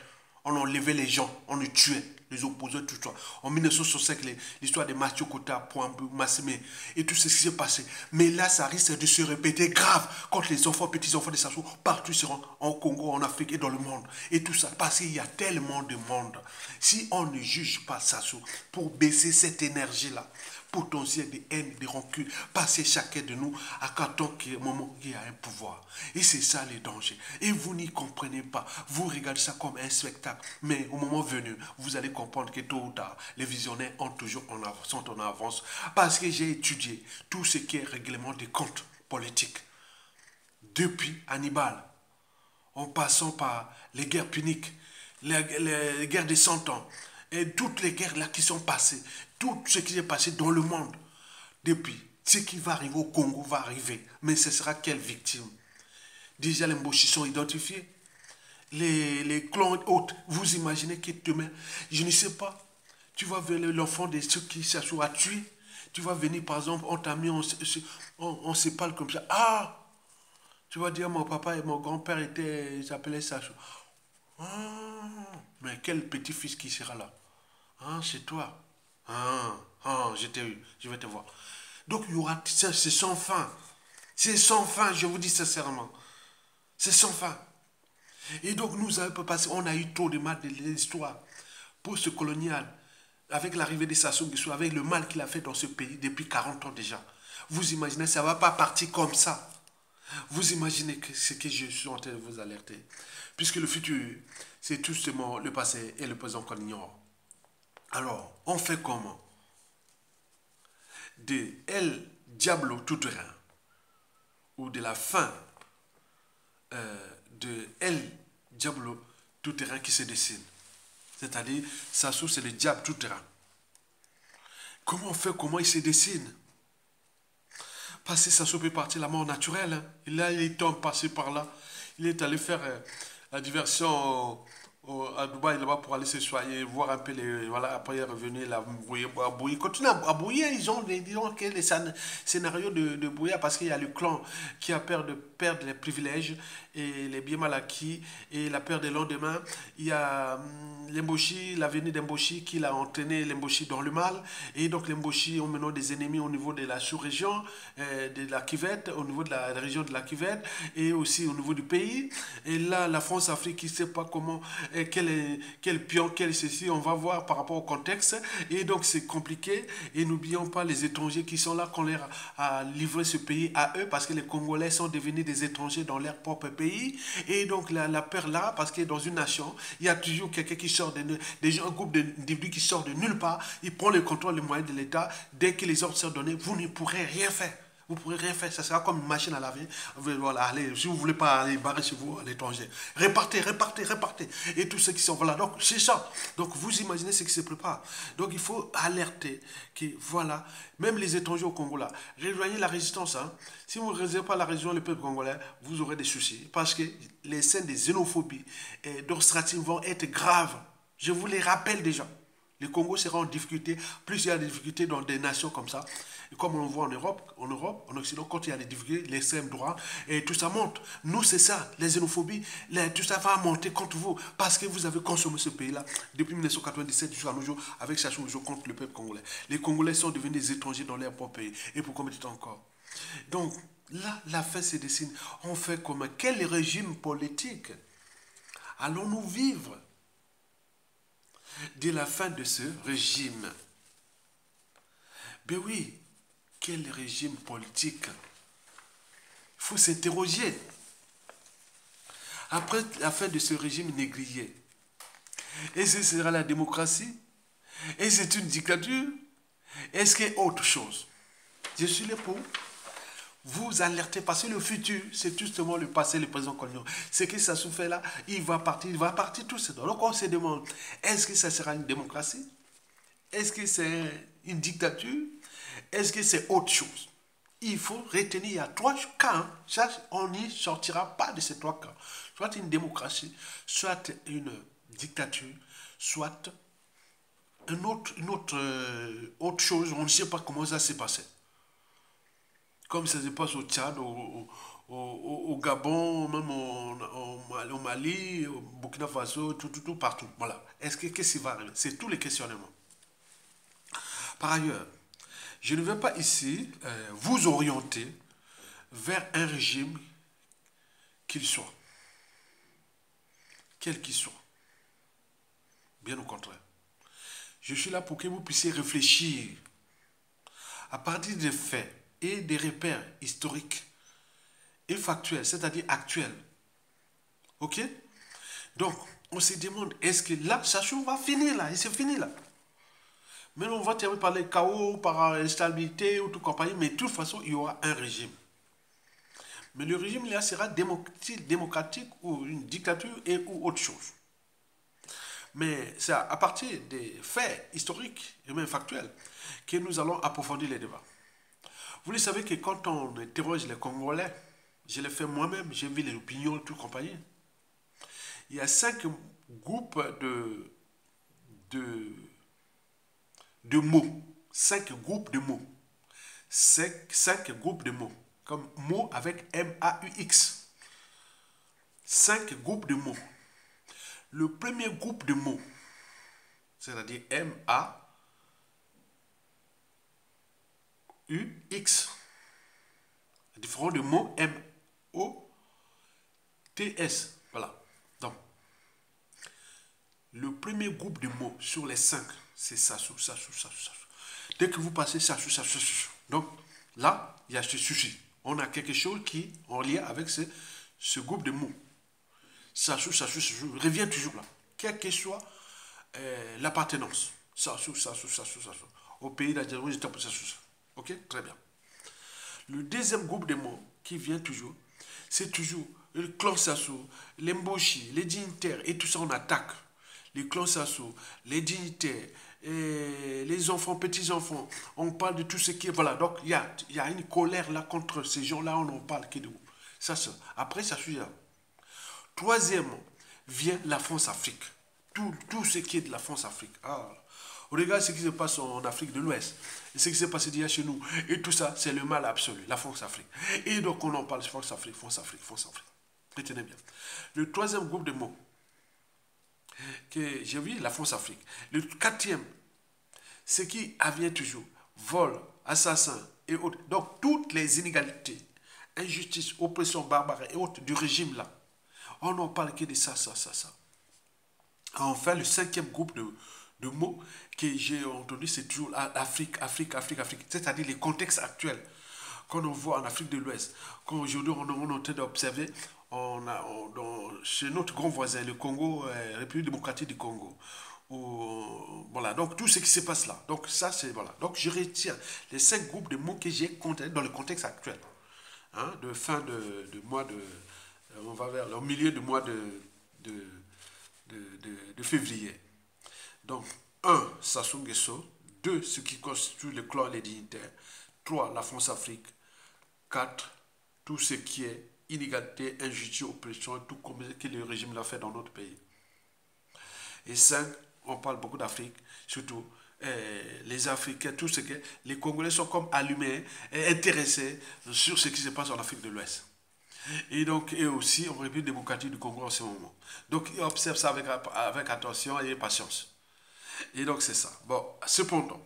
on enlevait les gens, on les tuait, les opposants, tout ça. En 1965, l'histoire de Mathieu Kota, Pouambou, Massimé, et tout ce qui s'est passé. Mais là, ça risque de se répéter grave quand les enfants, petits-enfants de Sassou, partout seront en Congo, en Afrique et dans le monde. Et tout ça, parce qu'il y a tellement de monde. Si on ne juge pas Sassou pour baisser cette énergie-là, potentiel de haine, de rancune, passer chacun de nous à quand qu'il y a un moment il y a un pouvoir. Et c'est ça les dangers. Et vous n'y comprenez pas. Vous regardez ça comme un spectacle. Mais au moment venu, vous allez comprendre que tôt ou tard, les visionnaires sont en avance. Parce que j'ai étudié tout ce qui est règlement des comptes politiques. Depuis Hannibal, en passant par les guerres puniques, les guerres des 100 ans, et toutes les guerres là qui sont passées, tout ce qui est passé dans le monde, depuis, ce qui va arriver au Congo va arriver. Mais ce sera quelle victime? Déjà les Mboshi sont identifiés. Les clans autres, vous imaginez que demain, je ne sais pas, tu vas vers l'enfant de ceux qui cherchent à tuer. Tu vas venir par exemple, on t'a mis, on se parle comme ça. Ah! Tu vas dire mon papa et mon grand-père ils s'appelaient Sassou. Ah, mais quel petit-fils qui sera là? Ah, c'est toi. Je t'ai eu, je vais te voir. Donc il y aura, c'est sans fin. C'est sans fin, je vous dis sincèrement. C'est sans fin. Et donc nous avons passé, on a eu trop de mal de l'histoire post-coloniale, avec l'arrivée de Sassou Nguesso, avec le mal qu'il a fait dans ce pays depuis 40 ans déjà. Vous imaginez, ça ne va pas partir comme ça. Vous imaginez ce que je suis en train de vous alerter. Puisque le futur, c'est tout simplement le passé et le présent qu'on ignore. Alors, on fait comment? De El Diablo tout-terrain, ou de la fin de El Diablo tout-terrain qui se dessine. C'est-à-dire, Sassou, c'est le diable tout-terrain. Comment on fait, comment il se dessine? Parce que ça peut partir la mort naturelle. Hein. Et là, il est passé par là. Il est allé faire la diversion à Dubaï là-bas pour aller se soigner, voir un peu les. Voilà, après il est revenu là, bouillir, bouillir. Continue à bouillir. Ils ont les scénarios de bouillir parce qu'il y a le clan qui a peur de perdre les privilèges et les biens mal acquis et la peur des lendemains. Il y a l'Emboshi, l'avenir d'Emboshi qui l'a entraîné l'Emboshi dans le mal. Et donc l'Emboshi ont maintenant des ennemis au niveau de la sous-région, de la Cuvette, au niveau de la région de la Cuvette et aussi au niveau du pays. Et là, la France-Afrique qui ne sait pas comment, quel pion, quel ceci, on va voir par rapport au contexte. Et donc c'est compliqué. Et n'oublions pas les étrangers qui sont là, qu'on leur a livré ce pays à eux parce que les Congolais sont devenus des étrangers dans leur propre pays. Et donc la peur là, parce que dans une nation, il y a toujours quelqu'un qui sort un groupe d'individus qui sort de nulle part, il prend le contrôle, les moyens de l'État. Dès que les ordres sont donnés, vous ne pourrez rien faire. Vous ne pourrez rien faire, ça sera comme une machine à laver. Voilà, allez, si vous ne voulez pas aller barrer chez vous à l'étranger, repartez, repartez, repartez. Et tous ceux qui sont, voilà, donc c'est ça. Donc vous imaginez ce qui se prépare. Donc il faut alerter que, voilà, même les étrangers au Congo là, rejoignez la résistance. Hein. Si vous ne réservez pas la région, le peuple congolais, vous aurez des soucis. Parce que les scènes de xénophobie et d'ostracisme vont être graves. Je vous les rappelle déjà. Le Congo sera en difficulté, plus il y a des difficultés dans des nations comme ça. Et comme on le voit en Europe, en Occident, quand il y a des difficultés, l'extrême droit, et tout ça monte. Nous, c'est ça, les xénophobies, tout ça va monter contre vous, parce que vous avez consommé ce pays-là depuis 1997 jusqu'à nos jours, avec Sassou Nguesso contre le peuple congolais. Les Congolais sont devenus des étrangers dans leur propre pays. Et pour combien de temps encore? Donc, là, la fin se dessine. On fait comment? Quel régime politique allons-nous vivre dès la fin de ce régime? Ben oui, quel régime politique? Il faut s'interroger. Après la fin de ce régime négligé, est-ce que ce sera la démocratie? Est-ce que c'est une dictature? Est-ce qu'il y a autre chose? Je suis là pour vous alerter parce que le futur, c'est justement le passé, le présent qu'on a. Ce que ça se fait là, il va partir tout ça. Donc on se demande, est-ce que ça sera une démocratie? Est-ce que c'est une dictature? Est-ce que c'est autre chose? Il faut retenir, il y a trois cas. Ça, on n'y sortira pas de ces trois cas. Soit une démocratie, soit une dictature, soit autre chose. On ne sait pas comment ça s'est passé. Comme ça se passe au Tchad, au Gabon, même au Mali, au Burkina Faso, tout, partout. Voilà. Qu'est-ce qui va arriver? C'est tous les questionnements. Par ailleurs, je ne vais pas ici vous orienter vers un régime qu'il soit, quel qu'il soit. Bien au contraire. Je suis là pour que vous puissiez réfléchir à partir des faits et des repères historiques et factuels, c'est-à-dire actuels. Ok? Donc, on se demande, est-ce que là, ça va finir là, et c'est fini là. Mais on va terminer par les chaos, par l'instabilité ou tout compagnie, mais de toute façon, il y aura un régime. Mais le régime là sera démocratique ou une dictature ou autre chose. Mais c'est à partir des faits historiques et même factuels que nous allons approfondir les débats. Vous le savez que quand on interroge les Congolais, je l'ai fait moi-même, j'ai vu les opinions, tout compagnie. Il y a 5 groupes de mots. 5 groupes de mots. 5 groupes de mots. Comme mots avec M-A-U-X. 5 groupes de mots. Le premier groupe de mots, c'est-à-dire M-A-U-X, différent de mots M-O-T-S. Voilà. Donc, le premier groupe de mots sur les 5, c'est Sassou. Dès que vous passez Sassou. Donc, là, il y a ce souci. On a quelque chose qui est en lien avec ce groupe de mots. Sassou, revient toujours là. Quelle que soit l'appartenance. Sassou. Au pays d'Adjaroui, j'étais pour Sassou. Ok, très bien. Le deuxième groupe de mots qui vient toujours, c'est toujours le clan Sassou, les Mboshi, les dignitaires, et tout ça on attaque. Les clans Sassou, les dignitaires, et les enfants, petits-enfants. On parle de tout ce qui est... Voilà, donc il y a une colère là contre ces gens-là, on en parle. Après, ça suit là. Troisièmement, vient la France-Afrique. Tout ce qui est de la France-Afrique. Ah, regarde ce qui se passe en Afrique de l'Ouest. Et ce qui s'est passé d'hier chez nous. Et tout ça, c'est le mal absolu, la France-Afrique. Et donc, on en parle France-Afrique, France-Afrique, France-Afrique. Retenez bien. Le troisième groupe de mots que j'ai vu, la France-Afrique. Le quatrième, ce qui vient toujours, vol, assassin et autres. Donc, toutes les inégalités, injustice, oppression, barbarie et autres du régime là. On n'en parle que de ça. Enfin, le cinquième groupe de mots que j'ai entendu, c'est toujours Afrique. C'est-à-dire les contextes actuels qu'on voit en Afrique de l'Ouest. Quand aujourd'hui, on est en train d'observer chez notre grand voisin, le Congo, République démocratique du Congo. Voilà, donc tout ce qui se passe là. Donc ça, c'est, voilà. Donc je retire les 5 groupes de mots que j'ai comptés dans le contexte actuel. Hein, de fin de mois de... On va vers le milieu du mois de, de février. Donc, 1. Sassou Nguesso. 2. Ce qui constitue le clan et les dignitaires. 3. La France-Afrique. 4. Tout ce qui est inégalité, injustice, oppression, tout comme que le régime l'a fait dans notre pays. Et 5. On parle beaucoup d'Afrique, surtout les Africains, tout ce que les Congolais sont comme allumés et intéressés sur ce qui se passe en Afrique de l'Ouest. Et donc, et aussi en République démocratique du Congo en ce moment. Donc, ils observent ça avec attention et patience. Et donc, c'est ça. Bon, cependant,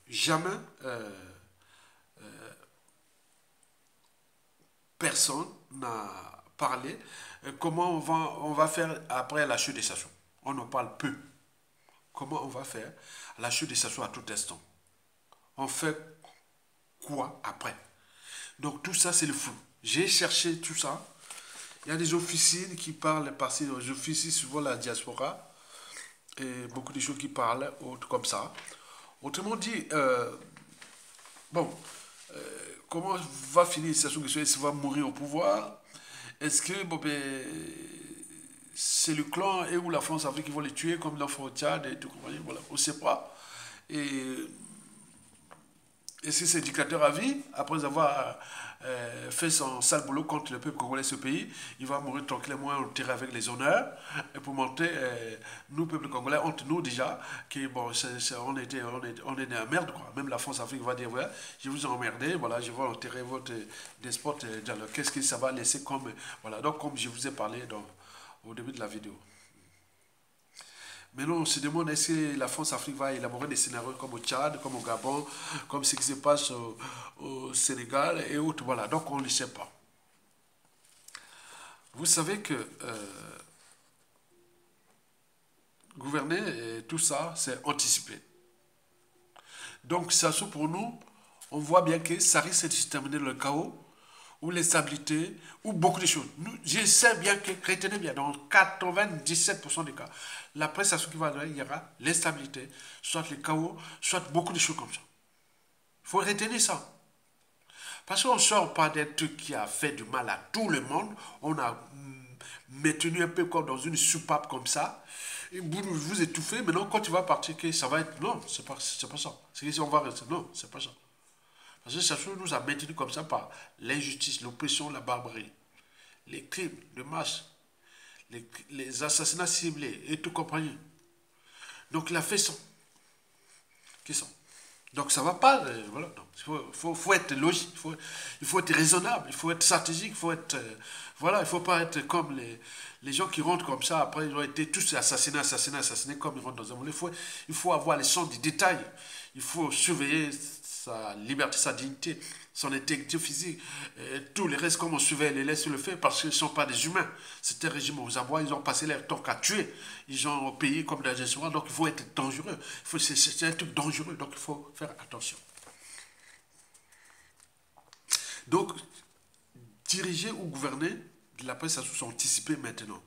jamais personne n'a parlé comment on va faire après la chute des Sassou. On en parle peu. Comment on va faire à la chute des Sassou à tout instant. On fait quoi après? Donc tout ça, c'est le flou. J'ai cherché tout ça. Il y a des officines qui parlent par-ci, des officines souvent la diaspora, et beaucoup de choses qui parlent comme ça. Autrement dit, bon, comment va finir Sassou Nguesso? Est-ce qu'il va mourir au pouvoir? Est-ce que bon, ben, c'est le clan et ou la France-Afrique qui vont les tuer comme l'enfant au Tchad et tout, voilà, on ne sait pas. Et si c'est dictateur à vie, après avoir fait son sale boulot contre le peuple congolais de ce pays, il va mourir tranquillement enterré avec les honneurs. Et pour montrer, nous, peuple congolais, honte nous déjà, que bon, on est dans la merde, quoi. Même la France-Afrique va dire, ouais, je vous ai emmerdé, voilà, je vais enterrer votre despote. Qu'est-ce que ça va laisser comme... Voilà, donc comme je vous ai parlé au début de la vidéo. Maintenant, on se demande est-ce que la France-Afrique va élaborer des scénarios comme au Tchad, comme au Gabon, comme ce qui se passe au Sénégal et autres. Voilà, donc on ne le sait pas. Vous savez que gouverner, tout ça, c'est anticiper. Donc, ça, pour nous, on voit bien que ça risque de se terminer dans le chaos, ou l'instabilité, ou beaucoup de choses. Je sais bien que, retenez bien, dans 97% des cas, la prestation qui va donner, il y aura l'instabilité, soit le chaos, soit beaucoup de choses comme ça. Il faut retenir ça. Parce qu'on ne sort pas d'un truc qui a fait du mal à tout le monde. On a maintenu un peu comme dans une soupape comme ça. Et vous étouffez. Maintenant, quand tu vas partir, que ça va être... Non, c'est pas ça. C'est que si on va rester... Non, c'est pas ça. Parce que ça nous a maintenu comme ça par l'injustice, l'oppression, la barbarie, les crimes de masse, les assassinats ciblés et tout compagnie. Donc la fait ça. Qui sont. Donc ça ne va pas. Voilà. Faut être logique, il faut être raisonnable, il faut être stratégique, il faut être. Voilà, il ne faut pas être comme les gens qui rentrent comme ça, après ils ont été tous assassinés comme ils rentrent dans un monde. Il faut avoir le sens du détail, il faut surveiller sa liberté, sa dignité, son intégrité physique, et tout le reste comme on surveille les laisse le faire parce qu'ils ne sont pas des humains. C'était un régime aux abois, ils ont passé leur temps qu'à tuer, ils ont payé comme des gestionnaires, donc il faut être dangereux. C'est un truc dangereux, donc il faut faire attention. Donc, diriger ou gouverner, la presse ça sont anticipés maintenant.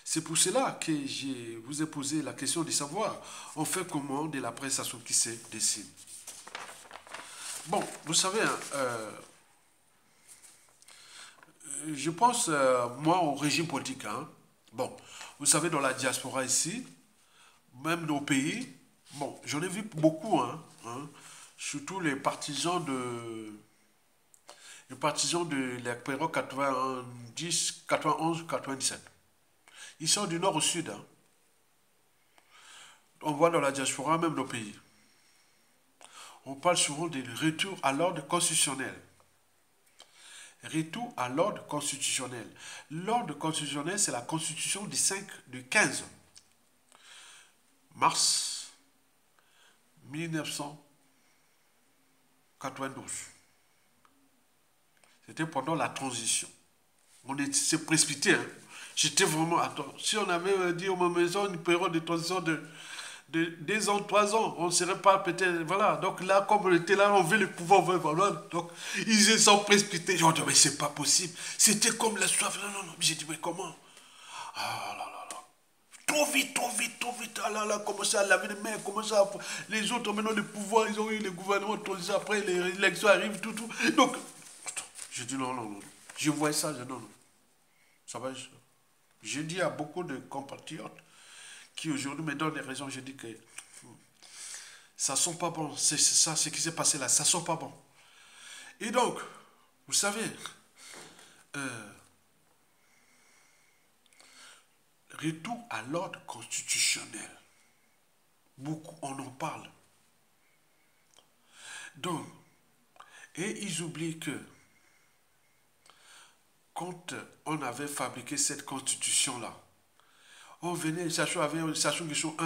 C'est pour cela que je vous ai posé la question de savoir, on fait comment de la presse qui se dessine. Bon, vous savez, je pense, moi, au régime politique. Hein. Bon, vous savez, dans la diaspora ici, même nos pays, bon, j'en ai vu beaucoup, hein, surtout les partisans de la période 90, 91, 97. Ils sont du nord au sud, hein. On voit dans la diaspora, même nos pays. On parle souvent de retour à l'ordre constitutionnel. Retour à l'ordre constitutionnel. L'ordre constitutionnel, c'est la constitution du 15 mars 1992. C'était pendant la transition. s'est précipité, hein. J'étais vraiment. Attends, si on avait dit à ma maison une période de transition de 2 ans, 3 ans, on ne serait pas peut-être. Voilà. Donc là, comme on était là, on veut le pouvoir, voilà. Donc ils se sont précipités. J'ai dit, mais c'est pas possible. C'était comme la soif. Non, non, non. J'ai dit, mais comment? Ah là là là. Trop vite, trop vite, trop vite. Ah là là, commencer à laver les mains, commencer à. Les autres, maintenant, le pouvoir, ils ont eu le gouvernement, après, les élections arrivent, tout, tout. Donc, j'ai dit, non, non, non. Je vois ça, je dis, non, non. Ça va. Je dis à beaucoup de compatriotes qui aujourd'hui me donnent des raisons, je dis que ça sent pas bon. C'est ça, ce qui s'est passé là, ça sent pas bon. Et donc, vous savez, retour à l'ordre constitutionnel. Beaucoup on en parle. Donc, et ils oublient que quand on avait fabriqué cette constitution-là, on venait, Sassou Nguesso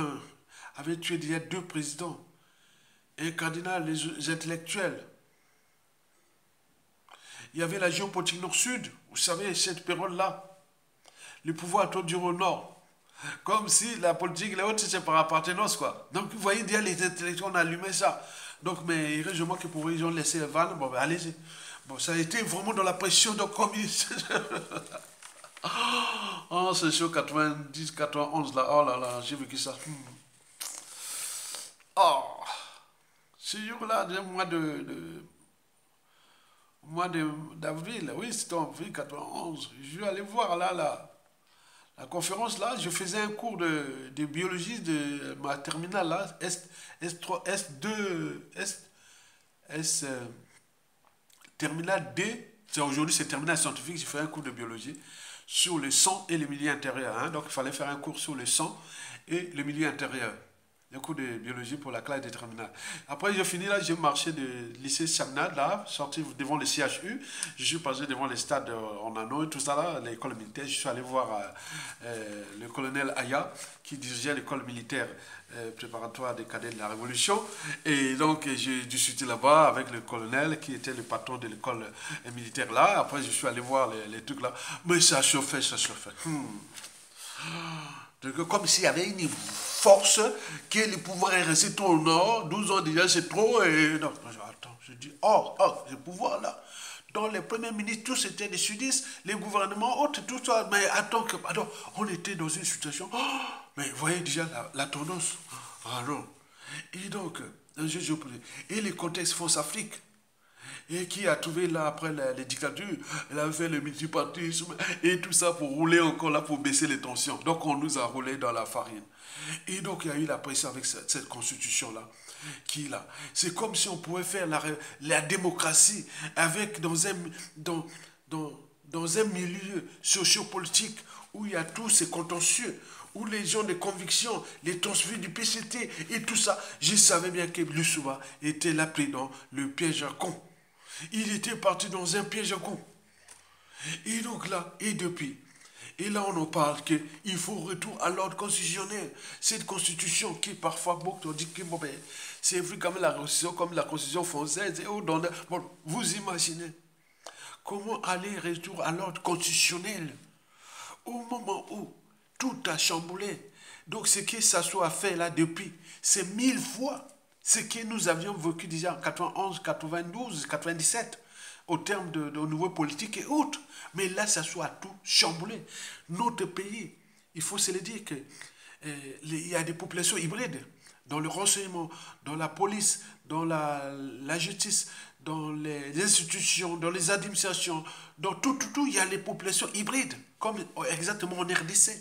avait tué déjà 2 présidents, un cardinal, les intellectuels. Il y avait la géopolitique nord-sud, vous savez, cette période-là. Le pouvoir a au nord. Comme si la politique, les autres, c'est par appartenance, quoi. Donc, vous voyez, déjà, les intellectuels ont allumé ça. Donc, mais heureusement que pour eux, ils ont laissé Van. Bon, ben, allez-y. Bon, ça a été vraiment dans la pression, donc, comme ils. Oh, c'est chaud, 90, 91, là. Oh là là, j'ai vécu ça. Oh, ce jour-là, mois d'avril, oui, c'était en avril 91. Je vais aller voir là, la conférence là. Je faisais un cours de biologie de ma terminale là, S3, S2, terminale D. Aujourd'hui, c'est terminale scientifique. J'ai fait un cours de biologie sur le sang et le milieu intérieur, hein. Donc, il fallait faire un cours sur le sang et le milieu intérieur. Un cours de biologie pour la classe de terminale. Après, j'ai fini là, j'ai marché de lycée Chamnad, là, sorti devant le CHU. Je suis passé devant les stades en anneau et tout ça, là, l'école militaire. Je suis allé voir le colonel Aya, qui dirigeait l'école militaire préparatoire des cadets de la Révolution. Et donc, j'ai discuté là-bas avec le colonel, qui était le patron de l'école militaire là. Après, je suis allé voir les trucs là. Mais ça chauffait, ça chauffait. Donc, comme s'il y avait une force que le pouvoir est resté trop au nord, 12 ans déjà c'est trop, et non, attends, je dis, le pouvoir là, dans les premiers ministres, tous étaient des sudistes, les gouvernements, autres, tout ça, mais attends, on était dans une situation, mais vous voyez déjà la tendance, non, et donc, et le contexte France-Afrique, et qui a trouvé là, après les dictatures, elle a fait le multipartisme et tout ça pour rouler encore là, pour baisser les tensions. Donc on nous a roulé dans la farine. Et donc il y a eu la pression avec cette constitution-là. C'est comme si on pouvait faire la démocratie avec dans un milieu sociopolitique où il y a tous ces contentieux, où les gens de conviction, les transfuges du PCT et tout ça. Je savais bien que Lussoua était là pris dans le piège à con. Il était parti dans un piège à con. Et donc là, et depuis, et là on en parle qu'il faut retour à l'ordre constitutionnel. Cette constitution qui parfois beaucoup dit que bon, ben, c'est vu comme la constitution française. Bon, vous imaginez comment aller retour à l'ordre constitutionnel au moment où tout a chamboulé. Donc ce que ça soit fait là depuis, c'est 1000 fois ce que nous avions vécu déjà en 91, 92, 97, au terme de nouveaux politiques et autres. Mais là, ça soit tout chamboulé. Notre pays, il faut se le dire qu'il y a des populations hybrides dans le renseignement, dans la police, dans la justice, dans les institutions, dans les administrations, dans tout, il y a les populations hybrides, comme exactement en RDC.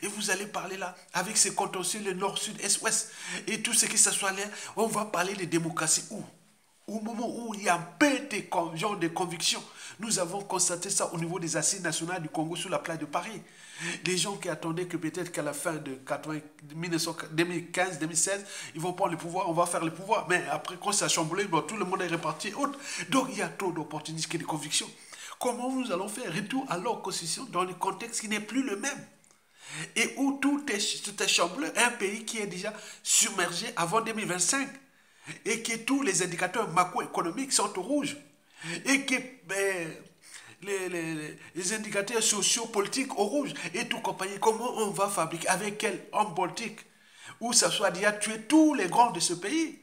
Et vous allez parler là, avec ces contentieux, le nord, sud, est, ouest, et tout ce qui s'assoit là, on va parler de démocratie où? Au moment où il y a un peu de genre de conviction, nous avons constaté ça au niveau des assises nationales du Congo sur la place de Paris. Les gens qui attendaient que peut-être qu'à la fin de 2015-2016, ils vont prendre le pouvoir, on va faire le pouvoir. Mais après, quand ça a chamboulé, bon, tout le monde est reparti. Autre. Donc, il y a trop d'opportunistes et de convictions. Comment nous allons faire retour à leur constitution dans le contexte qui n'est plus le même? Et où tout est chamboulé, un pays qui est déjà submergé avant 2025 et que tous les indicateurs macroéconomiques sont au rouge et que les indicateurs sociopolitiques au rouge et tout compagnie. Comment on va fabriquer, avec quel homme politique, où ça soit déjà tué tous les grands de ce pays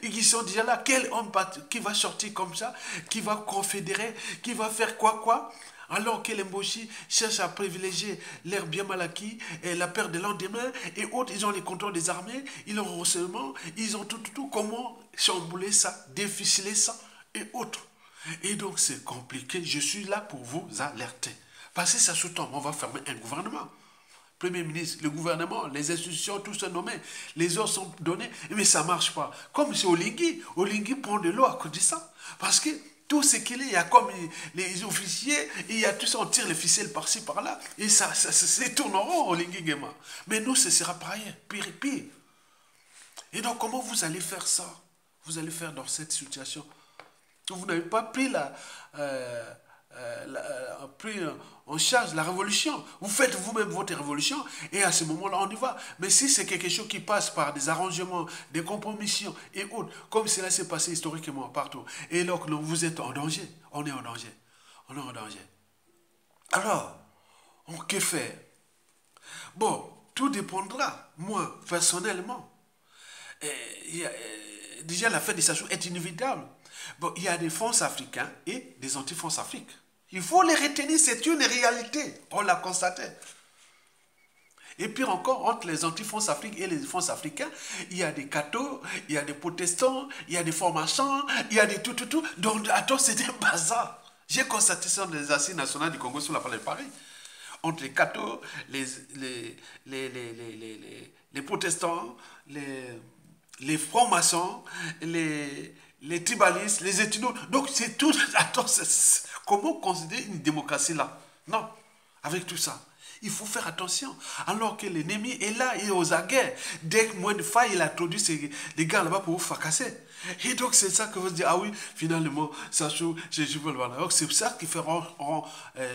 et qui sont déjà là, quel homme qui va sortir comme ça, qui va confédérer, qui va faire quoi, alors que les Mboshi cherchent à privilégier l'air bien mal acquis, et la perte de lendemain, et autres, ils ont les contrôles des armées, ils ont le renseignement, ils ont tout, comment chambouler ça, déficeler ça, et autres. Et donc c'est compliqué, je suis là pour vous alerter. Parce que ça sous-tend, on va fermer un gouvernement. Premier ministre, le gouvernement, les institutions, tout sont nommés, les ordres sont donnés, mais ça ne marche pas. Comme c'est Olingi prend de l'eau à cause de ça. Parce que tout ce qu'il y a, il y a comme les officiers, il y a tout ça, on tire les ficelles par-ci, par-là, et ça tourne en rond, Olingi Gema. Mais nous, ce sera pareil, pire et pire. Et donc, comment vous allez faire ça? Vous allez faire dans cette situation? Vous n'avez pas pris pris en charge la révolution. Vous faites vous-même votre révolution et à ce moment-là, on y va. Mais si c'est quelque chose qui passe par des arrangements, des compromissions et autres, comme cela s'est passé historiquement partout, et donc vous êtes en danger, on est en danger. On est en danger. Alors, que faire? Bon, tout dépendra. Moi, personnellement, déjà la fin des sanctions est inévitable. Bon, il y a des fonds africains et des anti-fonds Afrique. Il faut les retenir, c'est une réalité. On l'a constaté. Et puis encore, entre les anti-fonds Afrique et les fonds africains, il y a des cathos, il y a des protestants, il y a des francs-maçons, il y a des tout. Donc, attends, c'est un bazar. J'ai constaté ça dans les assises nationales du Congo sur la place de Paris. Entre les cathos, les protestants, les francs-maçons, les tribalistes, les ethnos. Donc c'est tout. Attends, comment considérer une démocratie là? Non, avec tout ça. Il faut faire attention. Alors que l'ennemi est là, il est aux aguets. Dès que moins de failles, il a introduit les gars là-bas pour vous fracasser. Et donc c'est ça que vous dites, ah oui, finalement, ça joue, je veux le voir. Donc c'est ça qui fait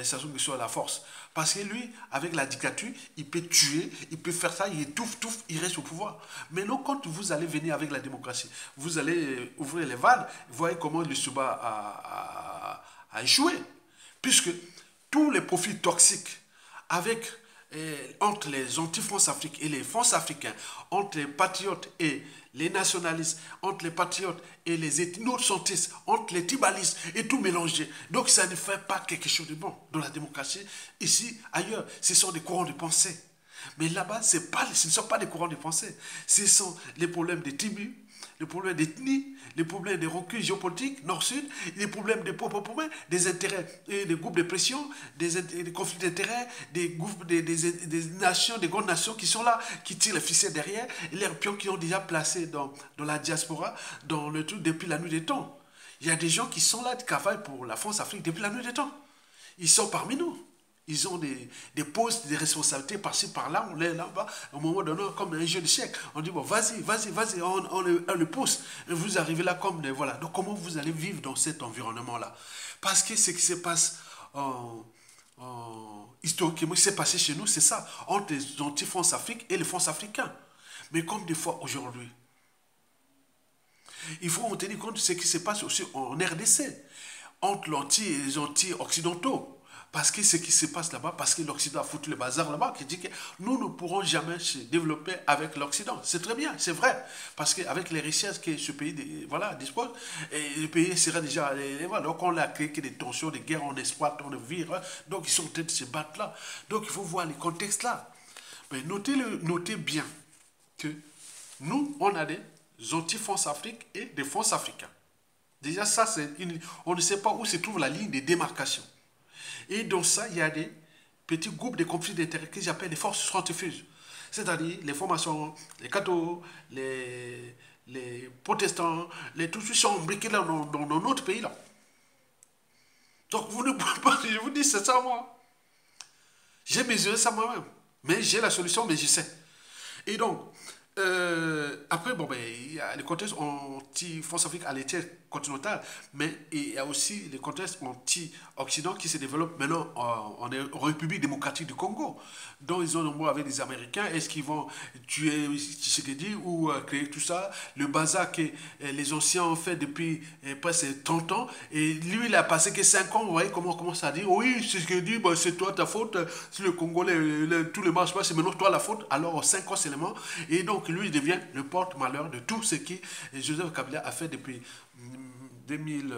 ça joue sur la force. Parce que lui, avec la dictature, il peut tuer, il peut faire ça, il étouffe, il reste au pouvoir. Mais non, quand vous allez venir avec la démocratie, vous allez ouvrir les vannes, vous voyez comment le Suba a échoué. Puisque tous les profils toxiques entre les anti-France Afrique et les France africains, entre les patriotes et les nationalistes, entre les patriotes et les ethno-centristes, entre les tribalistes et tout mélangé. Donc ça ne fait pas quelque chose de bon dans la démocratie. Ici, ailleurs, ce sont des courants de pensée. Mais là-bas, ce ne sont pas des courants de pensée. Ce sont les problèmes des tribus, les problèmes d'ethnie, les problèmes des reculs géopolitiques, nord-sud, les problèmes des problèmes, des intérêts, des groupes de pression, des conflits d'intérêts, des nations, des grandes nations qui sont là, qui tirent les ficelles derrière, et les pions qui ont déjà placé dans la diaspora, dans le truc depuis la nuit des temps. Il y a des gens qui sont là, qui travaillent pour la France-Afrique depuis la nuit des temps. Ils sont parmi nous. Ils ont des postes, des responsabilités par-ci, par-là, on est là-bas, au moment donné, comme un jeu de chèque. On dit, bon, vas-y, on le pousse. Et vous arrivez là comme des, voilà. Donc, comment vous allez vivre dans cet environnement-là? Parce que ce qui se passe historiquement, ce qui s'est passé chez nous, c'est ça, entre les anti-France Afrique et les France africains. Mais comme des fois, aujourd'hui, il faut en tenir compte de ce qui se passe aussi en RDC, entre les anti-occidentaux. Parce que ce qui se passe là-bas, parce que l'Occident a foutu le bazar là-bas, qui dit que nous ne pourrons jamais se développer avec l'Occident. C'est très bien, c'est vrai. Parce qu'avec les richesses que ce pays dispose, et le pays sera déjà... donc on a créé des tensions, des guerres, on exploite, on vire. Donc ils sont en train de se battre là. Donc il faut voir les contextes là. Mais notez bien que nous, on a des anti-France Afrique et des France africains. Déjà ça, on ne sait pas où se trouve la ligne de démarcation. Et dans ça, il y a des petits groupes de conflits d'intérêts que j'appelle les forces centrifuges. C'est-à-dire les formations, les cathos, les protestants, tous ceux qui sont imbriqués là dans notre pays là. Donc vous ne pouvez pas, je vous dis, c'est ça moi. J'ai mesuré ça moi-même. Mais j'ai la solution, mais je sais. Et donc, après, bon, ben, il y a les contextes anti-France Afrique à l'échelle continentale, mais il y a aussi les contextes anti-Occident qui se développent maintenant en République démocratique du Congo, dont ils ont nombreux avec des Américains. Est-ce qu'ils vont tuer Tshisekedi ou créer tout ça? Le bazar que les anciens ont fait depuis presque 30 ans, et lui, il a passé que 5 ans, vous voyez comment on commence à dire, oui, Tshisekedi, ben, c'est toi ta faute, si le Congolais, tous les marches pas, c'est maintenant toi la faute, alors 5 ans seulement, et donc lui, il devient le porte-malheur de tout ce que Joseph Kabila a fait depuis 2000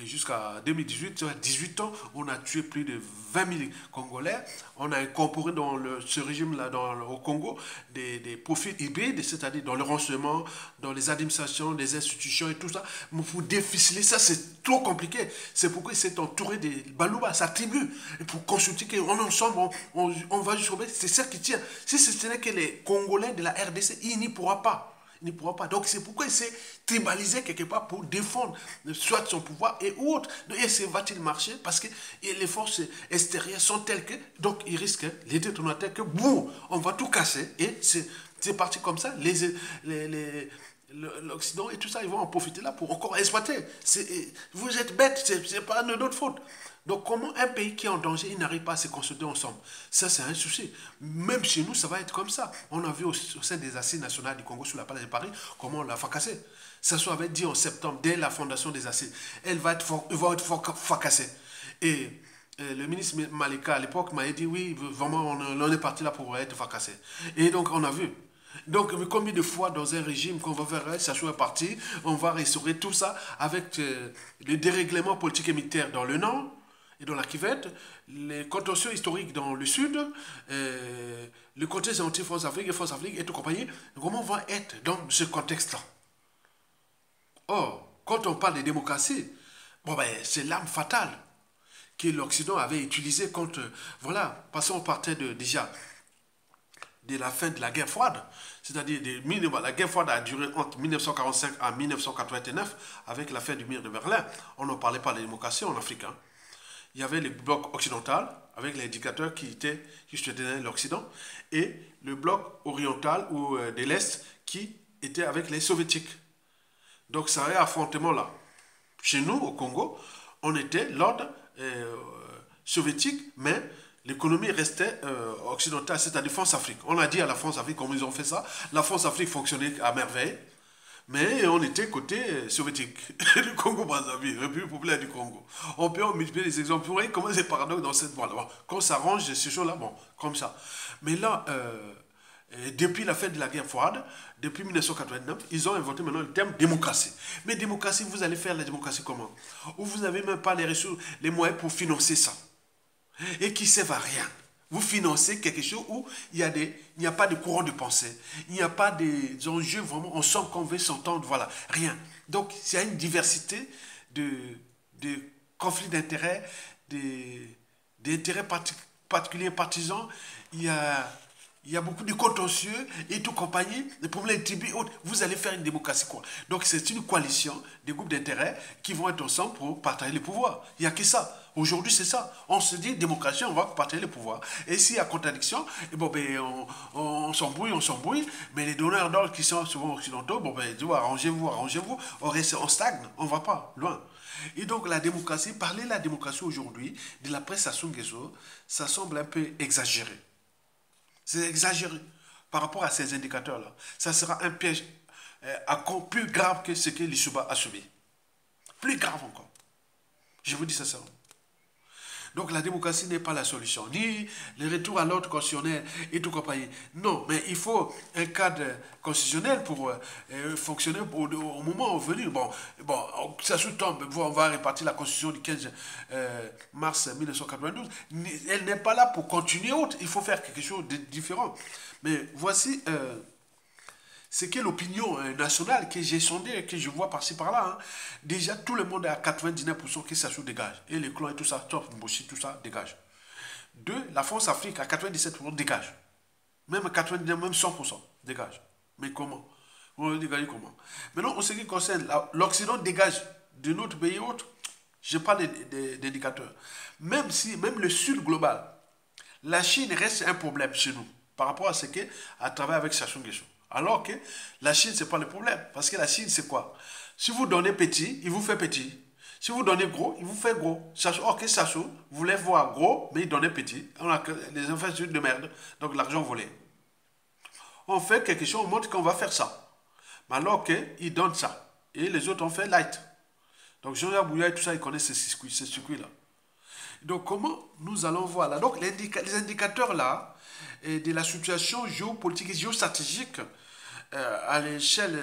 jusqu'à 2018, sur 18 ans, on a tué plus de 20 000 Congolais. On a incorporé dans ce régime-là, au Congo, des profils hybrides, c'est-à-dire dans le renseignement, dans les administrations, les institutions et tout ça. Mais pour déficeler ça, c'est trop compliqué. C'est pourquoi il s'est entouré des Balouba, sa tribu, et pour consulter qu'on ensemble, on va jusqu'au bout. C'est ça qui tient. Si ce n'est que les Congolais de la RDC, il n'y pourra pas. Il ne pourra pas. Donc c'est pourquoi il s'est tribalisé quelque part pour défendre soit son pouvoir et autres. Et va-t-il marcher? Parce que les forces extérieures sont telles que, donc il risque, les détonateurs, que boum, on va tout casser. Et c'est parti comme ça. L'Occident et tout ça, ils vont en profiter là pour encore exploiter. Vous êtes bêtes, c'est pas de notre faute. Donc comment un pays qui est en danger, il n'arrive pas à se consulter ensemble? Ça, c'est un souci. Même chez nous, ça va être comme ça. On a vu au sein des assises nationales du Congo, sur la place de Paris, comment on l'a fracassé. Ça avait dit en septembre, dès la fondation des assises. Elle va être fracassée. Et le ministre Malika, à l'époque, m'a dit, oui, vraiment, on est parti là pour être fracassé. Et donc, on a vu. Donc, combien de fois dans un régime qu'on va faire, ça soit parti, on va restaurer tout ça avec le dérèglement politique et militaire dans le Nord et dans la Kivette, les contentieux historiques dans le Sud, le contexte anti-France Afrique et France Afrique et tout compagnie. Comment on va être dans ce contexte-là? Or, quand on parle de démocratie, bon ben, c'est l'arme fatale que l'Occident avait utilisée contre... voilà, parce qu'on partait déjà de la fin de la guerre froide, c'est-à-dire la guerre froide a duré entre 1945 à 1989 avec la fin du mur de Berlin. On n'en parlait pas de démocratie en Afrique. Hein. Il y avait le bloc occidental avec les dictateurs qui soutenaient l'Occident et le bloc oriental ou de l'Est qui était avec les soviétiques. Donc ça avait affrontement là. Chez nous, au Congo, on était l'ordre soviétique, mais l'économie restait occidentale, c'est-à-dire France-Afrique. On a dit à la France-Afrique comment ils ont fait ça. La France-Afrique fonctionnait à merveille, mais on était côté soviétique. Du Congo-Brazzaville, République populaire du Congo. On peut en multiplier les exemples. Vous voyez comment c'est paradoxe dans cette voie-là. Bon, quand on s'arrange ces choses-là, bon, comme ça. Mais là, depuis la fin de la guerre froide, depuis 1989, ils ont inventé maintenant le terme démocratie. Mais démocratie, vous allez faire la démocratie comment? Où vous n'avez même pas les ressources, les moyens pour financer ça. Et qui ne servent à rien. Vous financez quelque chose où il n'y a pas de courant de pensée, il n'y a pas des enjeux vraiment, on sent qu'on veut s'entendre, voilà, rien. Donc, il y a une diversité de conflits d'intérêts, d'intérêts particuliers, partisans, il y a beaucoup de contentieux et tout compagnie, les problèmes tribus, vous allez faire une démocratie quoi. Donc c'est une coalition des groupes d'intérêts qui vont être ensemble pour partager les pouvoirs. Il n'y a que ça. Aujourd'hui c'est ça. On se dit démocratie, on va partager les pouvoirs. Et s'il y a contradiction, bon, ben, on s'embrouille, mais les donneurs d'ordre qui sont souvent occidentaux, bon ben, arrangez-vous, on stagne, on ne va pas loin. Et donc la démocratie, parler de la démocratie aujourd'hui, de la presse Sassou Nguesso, ça semble un peu exagéré. C'est exagéré par rapport à ces indicateurs-là. Ça sera un piège encore plus grave que ce que l'Issouba a subi. Plus grave encore. Je vous dis ça. Donc la démocratie n'est pas la solution, ni le retour à l'ordre constitutionnel et tout compagnie. Non, mais il faut un cadre constitutionnel pour fonctionner au moment venu. Bon, ça sous-tombe, on va répartir la constitution du 15 mars 1992. Elle n'est pas là pour continuer autre. Il faut faire quelque chose de différent. Mais voici ce qu'est l'opinion nationale que j'ai sondée, que je vois par-ci par-là. Hein. Déjà, tout le monde est à 99% que ça se dégage. Et les clans et tout ça, Top, Mbossi, tout ça, dégage. Deux, la France-Afrique à 97% dégage. Même à 99, même 100% dégage. Mais comment? On va dégager comment? Maintenant, en ce qui concerne l'Occident dégage de notre pays et autres, je parle d'indicateurs. Même le Sud global, la Chine reste un problème chez nous par rapport à ce qu'à travers avec Sassou Nguesso. Alors que la Chine, ce n'est pas le problème. Parce que la Chine, c'est quoi? Si vous donnez petit, il vous fait petit. Si vous donnez gros, il vous fait gros. Ok, Sassou voulait voir gros, mais il donnait petit. On a des infrastructures de merde, donc l'argent volé. On fait quelque chose, on montre qu'on va faire ça. Mais alors qu'il donne ça. Et les autres ont fait light. Donc Jean-Jacques Bouya et tout ça, ils connaissent ces circuits-là. Donc comment nous allons voir là? Donc les indicateurs là, de la situation géopolitique et géostratégique à l'échelle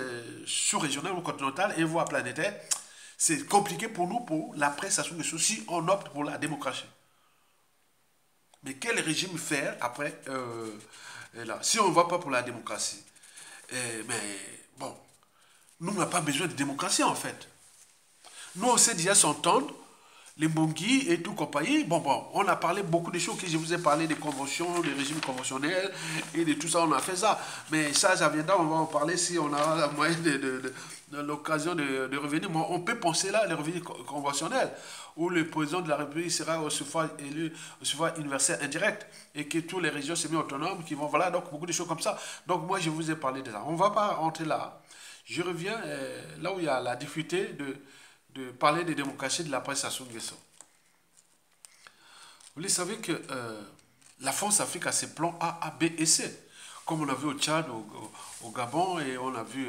sous-régionale ou continentale et voire planétaire, c'est compliqué pour nous, pour la presse, si on opte pour la démocratie. Mais quel régime faire après là, si on ne va pas pour la démocratie? Mais bon, nous n'avons pas besoin de démocratie en fait. Nous, on sait déjà s'entendre, les Mbongi et tout compagnie. Bon, on a parlé beaucoup de choses, que je vous ai parlé des conventions, des régimes conventionnels et de tout ça, on a fait ça. Mais ça viendra, on va en parler si on a la moyen de l'occasion de revenir. Mais on peut penser là, les revenus conventionnels, où le président de la République sera au suffrage élu, au suffrage universel indirect, et que tous les régions semi-autonomes qui vont, voilà, donc beaucoup de choses comme ça. Donc moi, je vous ai parlé de ça. On ne va pas rentrer là. Je reviens là où il y a la difficulté de parler de démocratie de la presse Sassou Nguesso. Vous savez que la France-Afrique a ses plans A, B et C. Comme on a vu au Tchad, au Gabon, et on a vu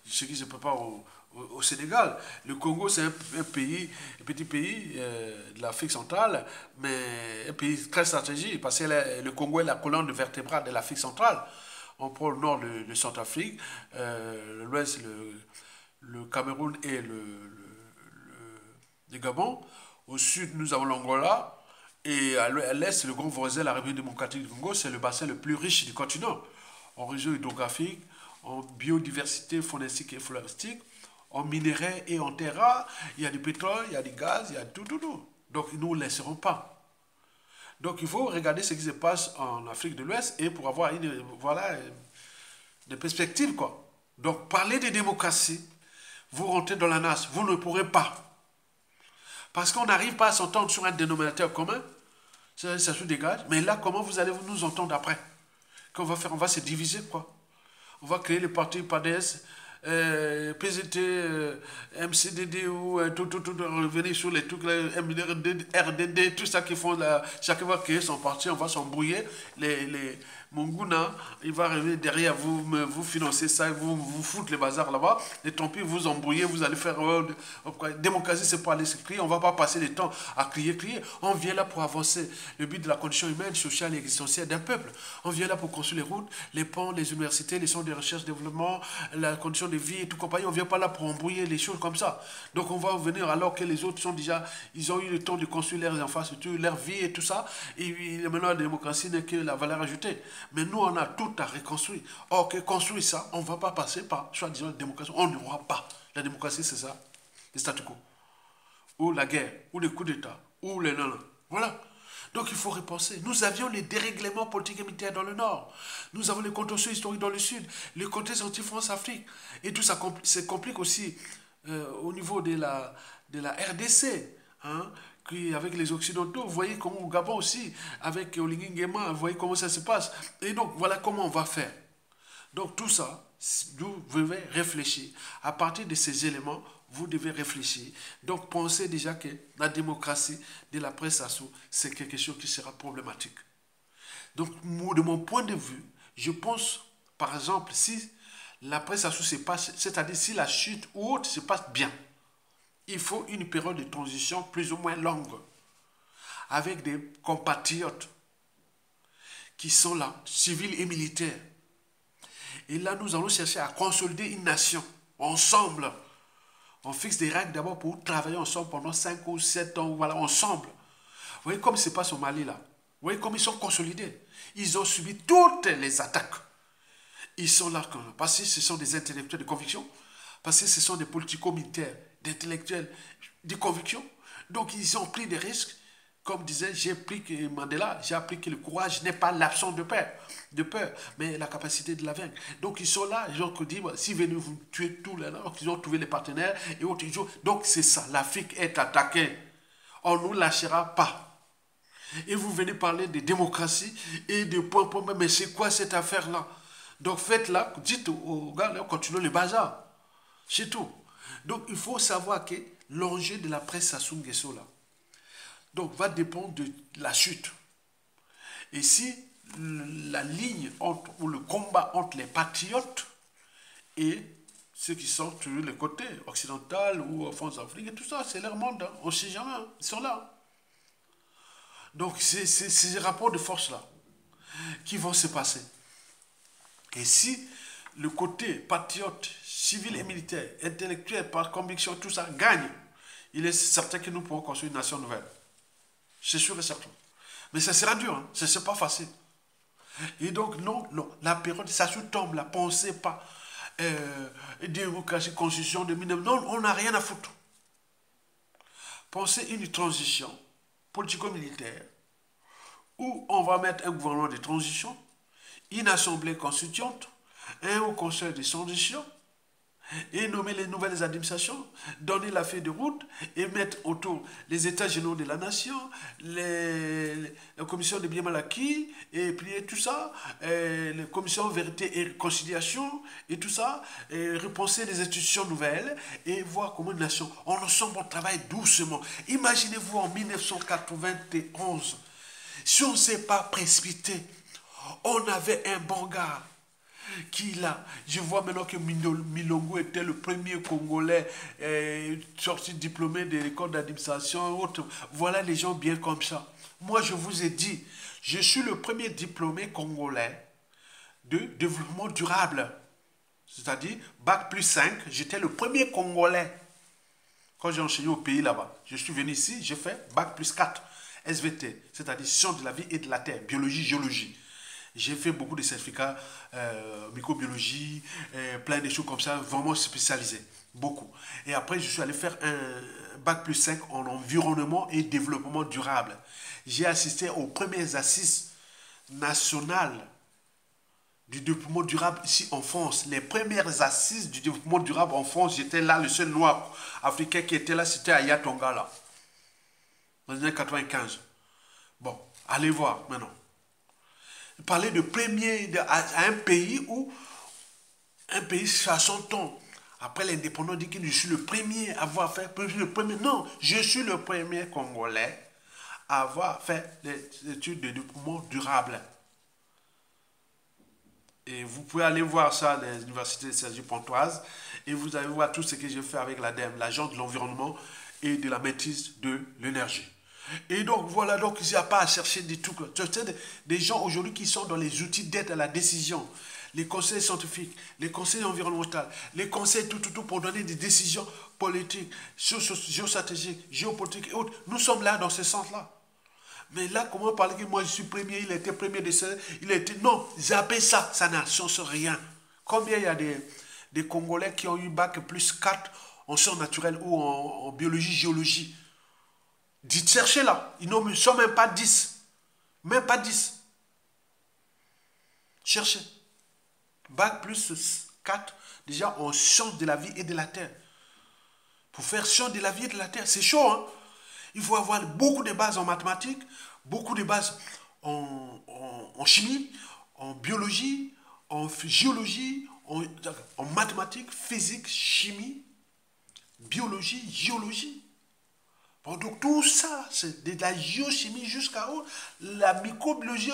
ce qui se prépare au Sénégal. Le Congo, c'est un petit pays de l'Afrique centrale, mais un pays très stratégique, parce que le Congo est la colonne vertébrale de l'Afrique centrale. On prend le nord, le Centrafrique, l'ouest, le Cameroun et le Gabon. Au sud, nous avons l'Angola. Et à l'est, le grand voisin, la République démocratique du Congo, c'est le bassin le plus riche du continent. En réseau hydrographique, en biodiversité faunistique et floristique, en minerais et en terres rares. Il y a du pétrole, il y a du gaz, il y a tout. Donc, nous ne laisserons pas. Donc, il faut regarder ce qui se passe en Afrique de l'Ouest et pour avoir des perspectives, quoi. Donc, parler de démocratie, vous rentrez dans la nasse, vous ne pourrez pas. Parce qu'on n'arrive pas à s'entendre sur un dénominateur commun, ça se dégage. Mais là, comment vous allez nous entendre après? Qu'on va faire? On va se diviser, quoi. On va créer le parti PADES, PZT, MCDD ou revenir sur les trucs, RDD, tout ça qui font là. Chacun va créer son parti, on va s'embrouiller. Monguna, il va arriver derrière vous, vous financer ça, vous foutre les bazars là-bas, et tant pis, vous embrouillez, vous allez faire démocratie, c'est pas aller se crier, on va pas passer le temps à crier. On vient là pour avancer le but de la condition humaine, sociale et existentielle d'un peuple. On vient là pour construire les routes, les ponts, les universités, les centres de recherche, développement, la condition de vie et tout compagnie. On vient pas là pour embrouiller les choses comme ça. Donc on va venir alors que les autres sont déjà, ils ont eu le temps de construire leurs infrastructures, leur vie et tout ça, et maintenant la démocratie n'est que la valeur ajoutée. Mais nous, on a tout à reconstruire. Or, que construire ça, on ne va pas passer par, soi-disant, la démocratie. On n'aura pas. La démocratie, c'est ça. Le statu quo. Ou la guerre, ou les coups d'État, ou les non. Voilà. Donc, il faut repenser. Nous avions les dérèglements politiques et militaires dans le Nord. Nous avons les contentieux historiques dans le Sud. Les contextes anti-France-Afrique. Et tout ça se complique aussi au niveau de la RDC. Hein, avec les Occidentaux, vous voyez comment au Gabon aussi, avec Oligui Nguema, vous voyez comment ça se passe. Et donc, voilà comment on va faire. Donc, tout ça, vous devez réfléchir. À partir de ces éléments, vous devez réfléchir. Donc, pensez déjà que la démocratie de la presse Sassou, c'est quelque chose qui sera problématique. Donc, de mon point de vue, je pense, par exemple, si la presse Sassou se passe, c'est-à-dire si la chute ou autre se passe bien, il faut une période de transition plus ou moins longue avec des compatriotes qui sont là, civils et militaires. Et là, nous allons chercher à consolider une nation ensemble. On fixe des règles d'abord pour travailler ensemble pendant 5 ou 7 ans, voilà, ensemble. Vous voyez comme c'est pas au Mali là. Vous voyez comme ils sont consolidés. Ils ont subi toutes les attaques. Ils sont là parce que ce sont des intellectuels de conviction, parce que ce sont des politico-militaires, d'intellectuels de conviction. Donc, ils ont pris des risques comme disait, j'ai appris que Mandela, j'ai appris que le courage n'est pas l'absence de peur, mais la capacité de la vaincre. Donc ils sont là, ils ont dit, si venez vous tuer tous les gens, ils ont trouvé les partenaires et autres. Donc c'est ça, l'Afrique est attaquée. On ne nous lâchera pas. Et vous venez parler de démocratie et de points, mais c'est quoi cette affaire-là? Donc faites-la, dites aux gars, continuez le bazar. C'est tout. Donc il faut savoir que l'enjeu de la presse Sassou Nguesso là, donc va dépendre de la chute. Et si la ligne ou le combat entre les patriotes et ceux qui sont sur le côté occidental ou en France Afrique et tout ça, c'est leur monde, hein. On ne sait jamais, hein. Ils sont là. Donc c'est ces rapports de force là qui vont se passer. Et si le côté patriote, civil et militaire, intellectuel, par conviction, tout ça gagne, il est certain que nous pourrons construire une nation nouvelle. C'est sûr et certain. Mais ça sera dur, hein? Ce n'est pas facile. Et donc, non, la période, ça se tombe, la pensée pas démocratie, constitution de 1900, non, on n'a rien à foutre. Pensez une transition politico-militaire où on va mettre un gouvernement de transition, une assemblée constituante, un haut conseil de transition, et nommer les nouvelles administrations, donner la feuille de route et mettre autour les états généraux de la nation, la commission de biens mal acquis, et puis tout ça, la commission vérité et réconciliation, et tout ça, et repenser les institutions nouvelles, et voir comment une nation, ensemble on travaille doucement. Imaginez-vous en 1991, si on ne s'est pas précipité, on avait un bon gars qui là, je vois maintenant que Milongo était le premier Congolais sorti diplômé de l'école d'administration. Voilà les gens bien comme ça. Moi, je vous ai dit, je suis le premier diplômé congolais de développement durable. C'est-à-dire, Bac plus 5, j'étais le premier Congolais. Quand j'ai enseigné au pays là-bas, je suis venu ici, j'ai fait Bac plus 4, SVT, c'est-à-dire Sciences de la vie et de la terre, biologie, géologie. J'ai fait beaucoup de certificats, microbiologie, plein de choses comme ça, vraiment spécialisés, beaucoup. Et après, je suis allé faire un Bac plus 5 en environnement et développement durable. J'ai assisté aux premières assises nationales du développement durable ici en France. Les premières assises du développement durable en France, j'étais là, le seul noir africain qui était là, c'était à Yatonga, là, dans les années 95. Bon, allez voir maintenant. Parler de premier à un pays où un pays à son temps. Après l'indépendance dit que je suis le premier à avoir fait le premier. Non, je suis le premier Congolais à avoir fait des études de développement durable. Et vous pouvez aller voir ça à l'université de Cergy-Pontoise et vous allez voir tout ce que j'ai fait avec l'ADEME, l'agence de l'environnement et de la maîtrise de l'énergie. Et donc voilà, donc il n'y a pas à chercher des trucs. Des gens aujourd'hui qui sont dans les outils d'aide à la décision, les conseils scientifiques, les conseils environnementaux, les conseils tout pour donner des décisions politiques, géostratégiques, géopolitiques et autres. Nous sommes là dans ce sens-là. Mais là, comment parler que moi je suis premier, il était premier de ça, il a été... Non, zappez ça, ça n'a changé rien. Combien il y a des Congolais qui ont eu Bac plus 4 en sciences naturelles ou en biologie, géologie? Dites, cherchez là. Ils ne sont même pas 10. Même pas 10. Cherchez. Bac plus 4, déjà en sciences de la vie et de la terre. Pour faire sciences de la vie et de la terre, c'est chaud, hein? Il faut avoir beaucoup de bases en mathématiques, beaucoup de bases en chimie, en biologie, en géologie, en mathématiques, physique, chimie, biologie, géologie. Bon, donc tout ça, c'est de la géochimie jusqu'à la microbiologie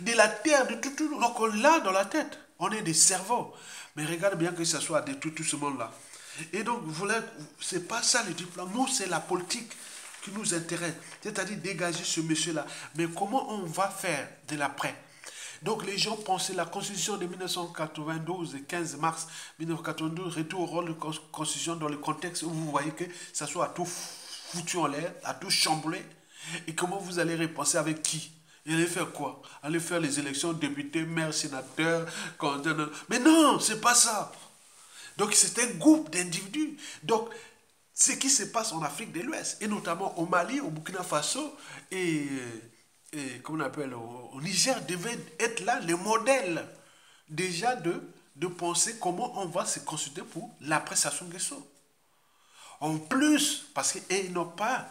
de la terre, de tout. Donc on l'a dans la tête. On est des cerveaux. Mais regarde bien que ce soit de tout ce monde-là. Et donc, voilà, c'est pas ça le diplôme. Nous, c'est la politique qui nous intéresse. C'est-à-dire dégager ce monsieur-là. Mais comment on va faire de l'après? Donc les gens pensaient la constitution de 1992, le 15 mars 1992, retour au rôle de constitution dans le contexte où vous voyez que ça soit à tout foutu en l'air, à tout chamboulé. Et comment vous allez repenser avec qui? Et allez faire quoi? Allez faire les élections députés, maires, sénateurs, mais non, c'est pas ça. Donc c'est un groupe d'individus. Donc ce qui se passe en Afrique de l'Ouest, et notamment au Mali, au Burkina Faso et comment on appelle, au Niger, devait être là le modèle déjà de penser comment on va se consulter pour l'appréciation Nguesso. En plus, parce qu'ils n'ont pas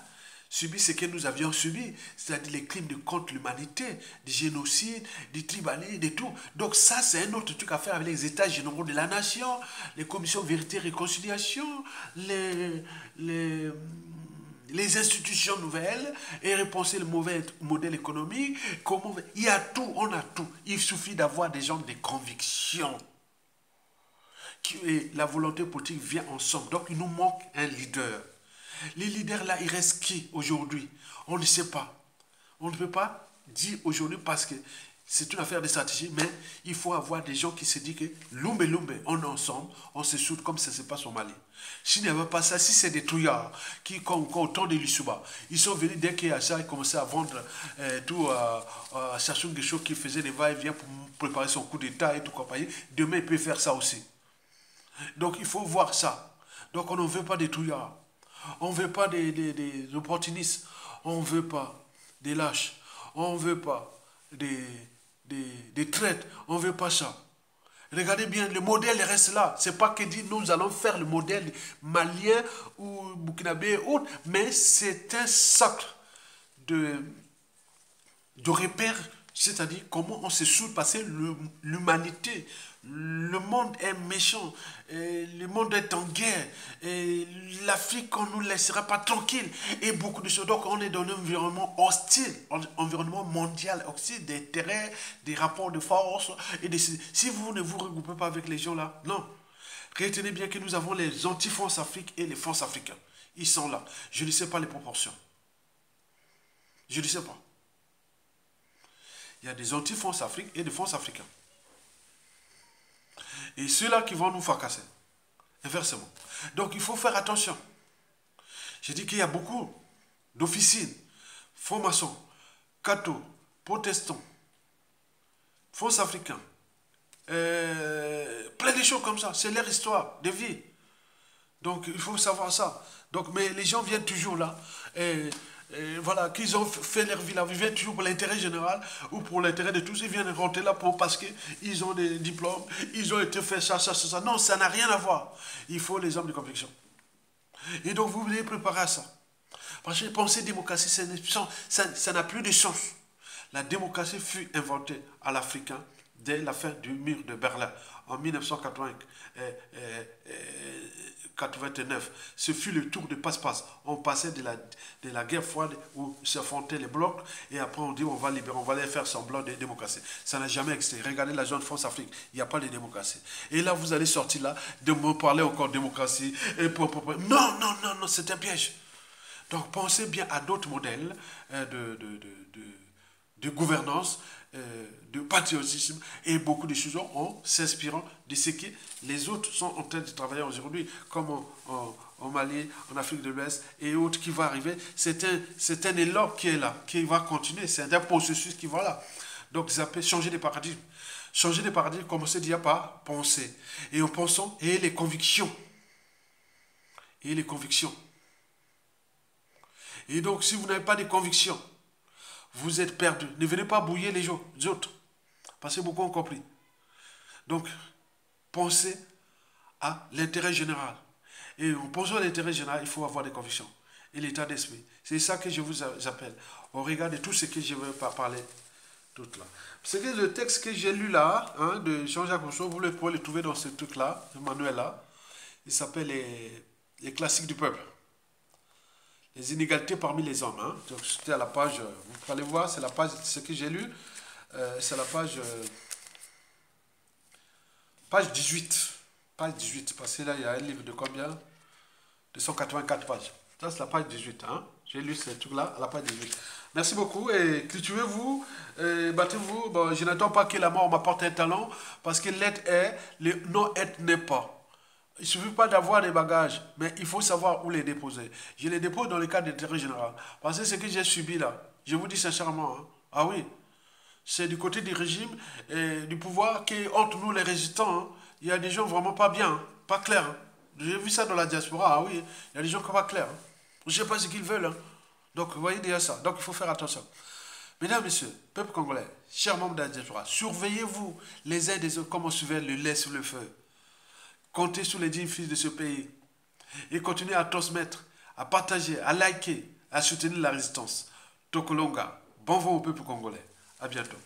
subi ce que nous avions subi, c'est-à-dire les crimes de contre l'humanité, des génocides, des tribalistes, de tout. Donc ça, c'est un autre truc à faire avec les États généraux de la nation, les commissions vérité et réconciliation, les, les institutions nouvelles et repenser le mauvais modèle économique. Comment, il y a tout, on a tout. Il suffit d'avoir des gens de conviction. Et la volonté politique vient ensemble. Donc il nous manque un leader. Les leaders là, il reste qui aujourd'hui? On ne sait pas. On ne peut pas dire aujourd'hui parce que c'est une affaire de stratégie, mais il faut avoir des gens qui se disent que Lumbe, on est ensemble, on se soude comme ça se passe au Mali. S'il n'y avait pas ça, si c'est des trouillards qui, comme au temps de l'Issouba, ils sont venus dès qu'il y a ça, ils commençaient à vendre tout à Sassou Nguesso qui faisait des va-et-vient pour préparer son coup d'État et tout compagnie. Demain, il peut faire ça aussi. Donc il faut voir ça. Donc on ne veut pas des trouillards. On ne veut pas des opportunistes. On ne veut pas des lâches. On ne veut pas des traites. On ne veut pas ça. Regardez bien, le modèle reste là. Ce n'est pas que dit nous allons faire le modèle malien ou burkinabé ou autre, mais c'est un socle de repères, c'est-à-dire comment on se soude parce que l'humanité, le monde est méchant, et le monde est en guerre, et l'Afrique, on ne nous laissera pas tranquille, et beaucoup de choses. Donc on est dans un environnement hostile, un environnement mondial hostile, des terrains, des rapports de force, et si vous ne vous regroupez pas avec les gens là, non. Retenez bien que nous avons les anti-France Afrique et les France africains. Ils sont là. Je ne sais pas les proportions. Je ne sais pas. Il y a des anti-France Afrique et des France africains. Et ceux-là qui vont nous fracasser. Inversement. Donc il faut faire attention. J'ai dit qu'il y a beaucoup d'officines, francs-maçons, cathos, protestants, France africains, plein de choses comme ça. C'est leur histoire de vie. Donc il faut savoir ça. Donc, mais les gens viennent toujours là. Voilà, qu'ils ont fait leur vie là, ils viennent toujours pour l'intérêt général ou pour l'intérêt de tous, ils viennent rentrer là parce qu'ils ont des diplômes, ils ont été fait ça. Non, ça n'a rien à voir. Il faut les hommes de conviction. Et donc vous voulez préparer à ça. Parce que penser démocratie, ça n'a plus de sens. La démocratie fut inventée à l'Africain dès la fin du mur de Berlin en 1989. Ce fut le tour de passe-passe. On passait de la guerre froide où s'affrontaient les blocs et après on dit on va libérer, on va aller faire semblant de démocratie. Ça n'a jamais existé. Regardez la zone France-Afrique, il n'y a pas de démocratie. Et là vous allez sortir là de me parler encore de démocratie. Non, c'est un piège. Donc pensez bien à d'autres modèles de gouvernance, de patriotisme et beaucoup de choses en s'inspirant de ce que les autres sont en train de travailler aujourd'hui, comme au Mali, en Afrique de l'Ouest et autres qui vont arriver. C'est un élan qui est là, qui va continuer. C'est un processus qui va là. Donc, ça peut changer des paradigmes. Changer des paradigmes, commencer déjà par penser. Et en pensant, et les convictions. Et les convictions. Et donc, si vous n'avez pas de convictions, vous êtes perdu. Ne venez pas bouiller les autres. Parce que beaucoup ont compris. Donc, pensez à l'intérêt général. Et en pensant à l'intérêt général, il faut avoir des convictions. Et l'état d'esprit. C'est ça que je vous appelle. Au regard de tout ce que je vais parler tout là. C'est que le texte que j'ai lu là, hein, de Jean-Jacques Rousseau, vous pouvez le trouver dans ce truc-là, ce manuel-là. Il s'appelle les classiques du peuple. Les inégalités parmi les hommes. Hein. Donc, c'était à la page, vous allez voir, c'est la page, ce que j'ai lu, c'est la page 18. Page 18, parce que là, il y a un livre de combien? De 184 pages. Ça, c'est la page 18. Hein. J'ai lu ce truc-là à la page 18. Merci beaucoup et cultivez-vous, battez-vous. Bon, je n'attends pas que la mort m'apporte un talent, parce que l'être est, le non-être n'est pas. Il ne suffit pas d'avoir des bagages, mais il faut savoir où les déposer. Je les dépose dans le cadre d'intérêt général. Parce que ce que j'ai subi là, je vous dis sincèrement, hein, ah oui, c'est du côté du régime et du pouvoir qui, entre nous les résistants, hein, il y a des gens vraiment pas bien, hein, pas clairs. Hein. J'ai vu ça dans la diaspora, ah oui, il y a des gens qui pas clairs. Hein. Je ne sais pas ce qu'ils veulent. Hein. Donc, vous voyez déjà ça. Donc, il faut faire attention. Mesdames, Messieurs, peuple congolais, chers membres de la diaspora, surveillez-vous les uns des autres comme on surveille le lait sur le feu. Comptez sur les dignes fils de ce pays et continuez à transmettre, à partager, à liker, à soutenir la résistance. Tokolonga, bon vent au peuple congolais. À bientôt.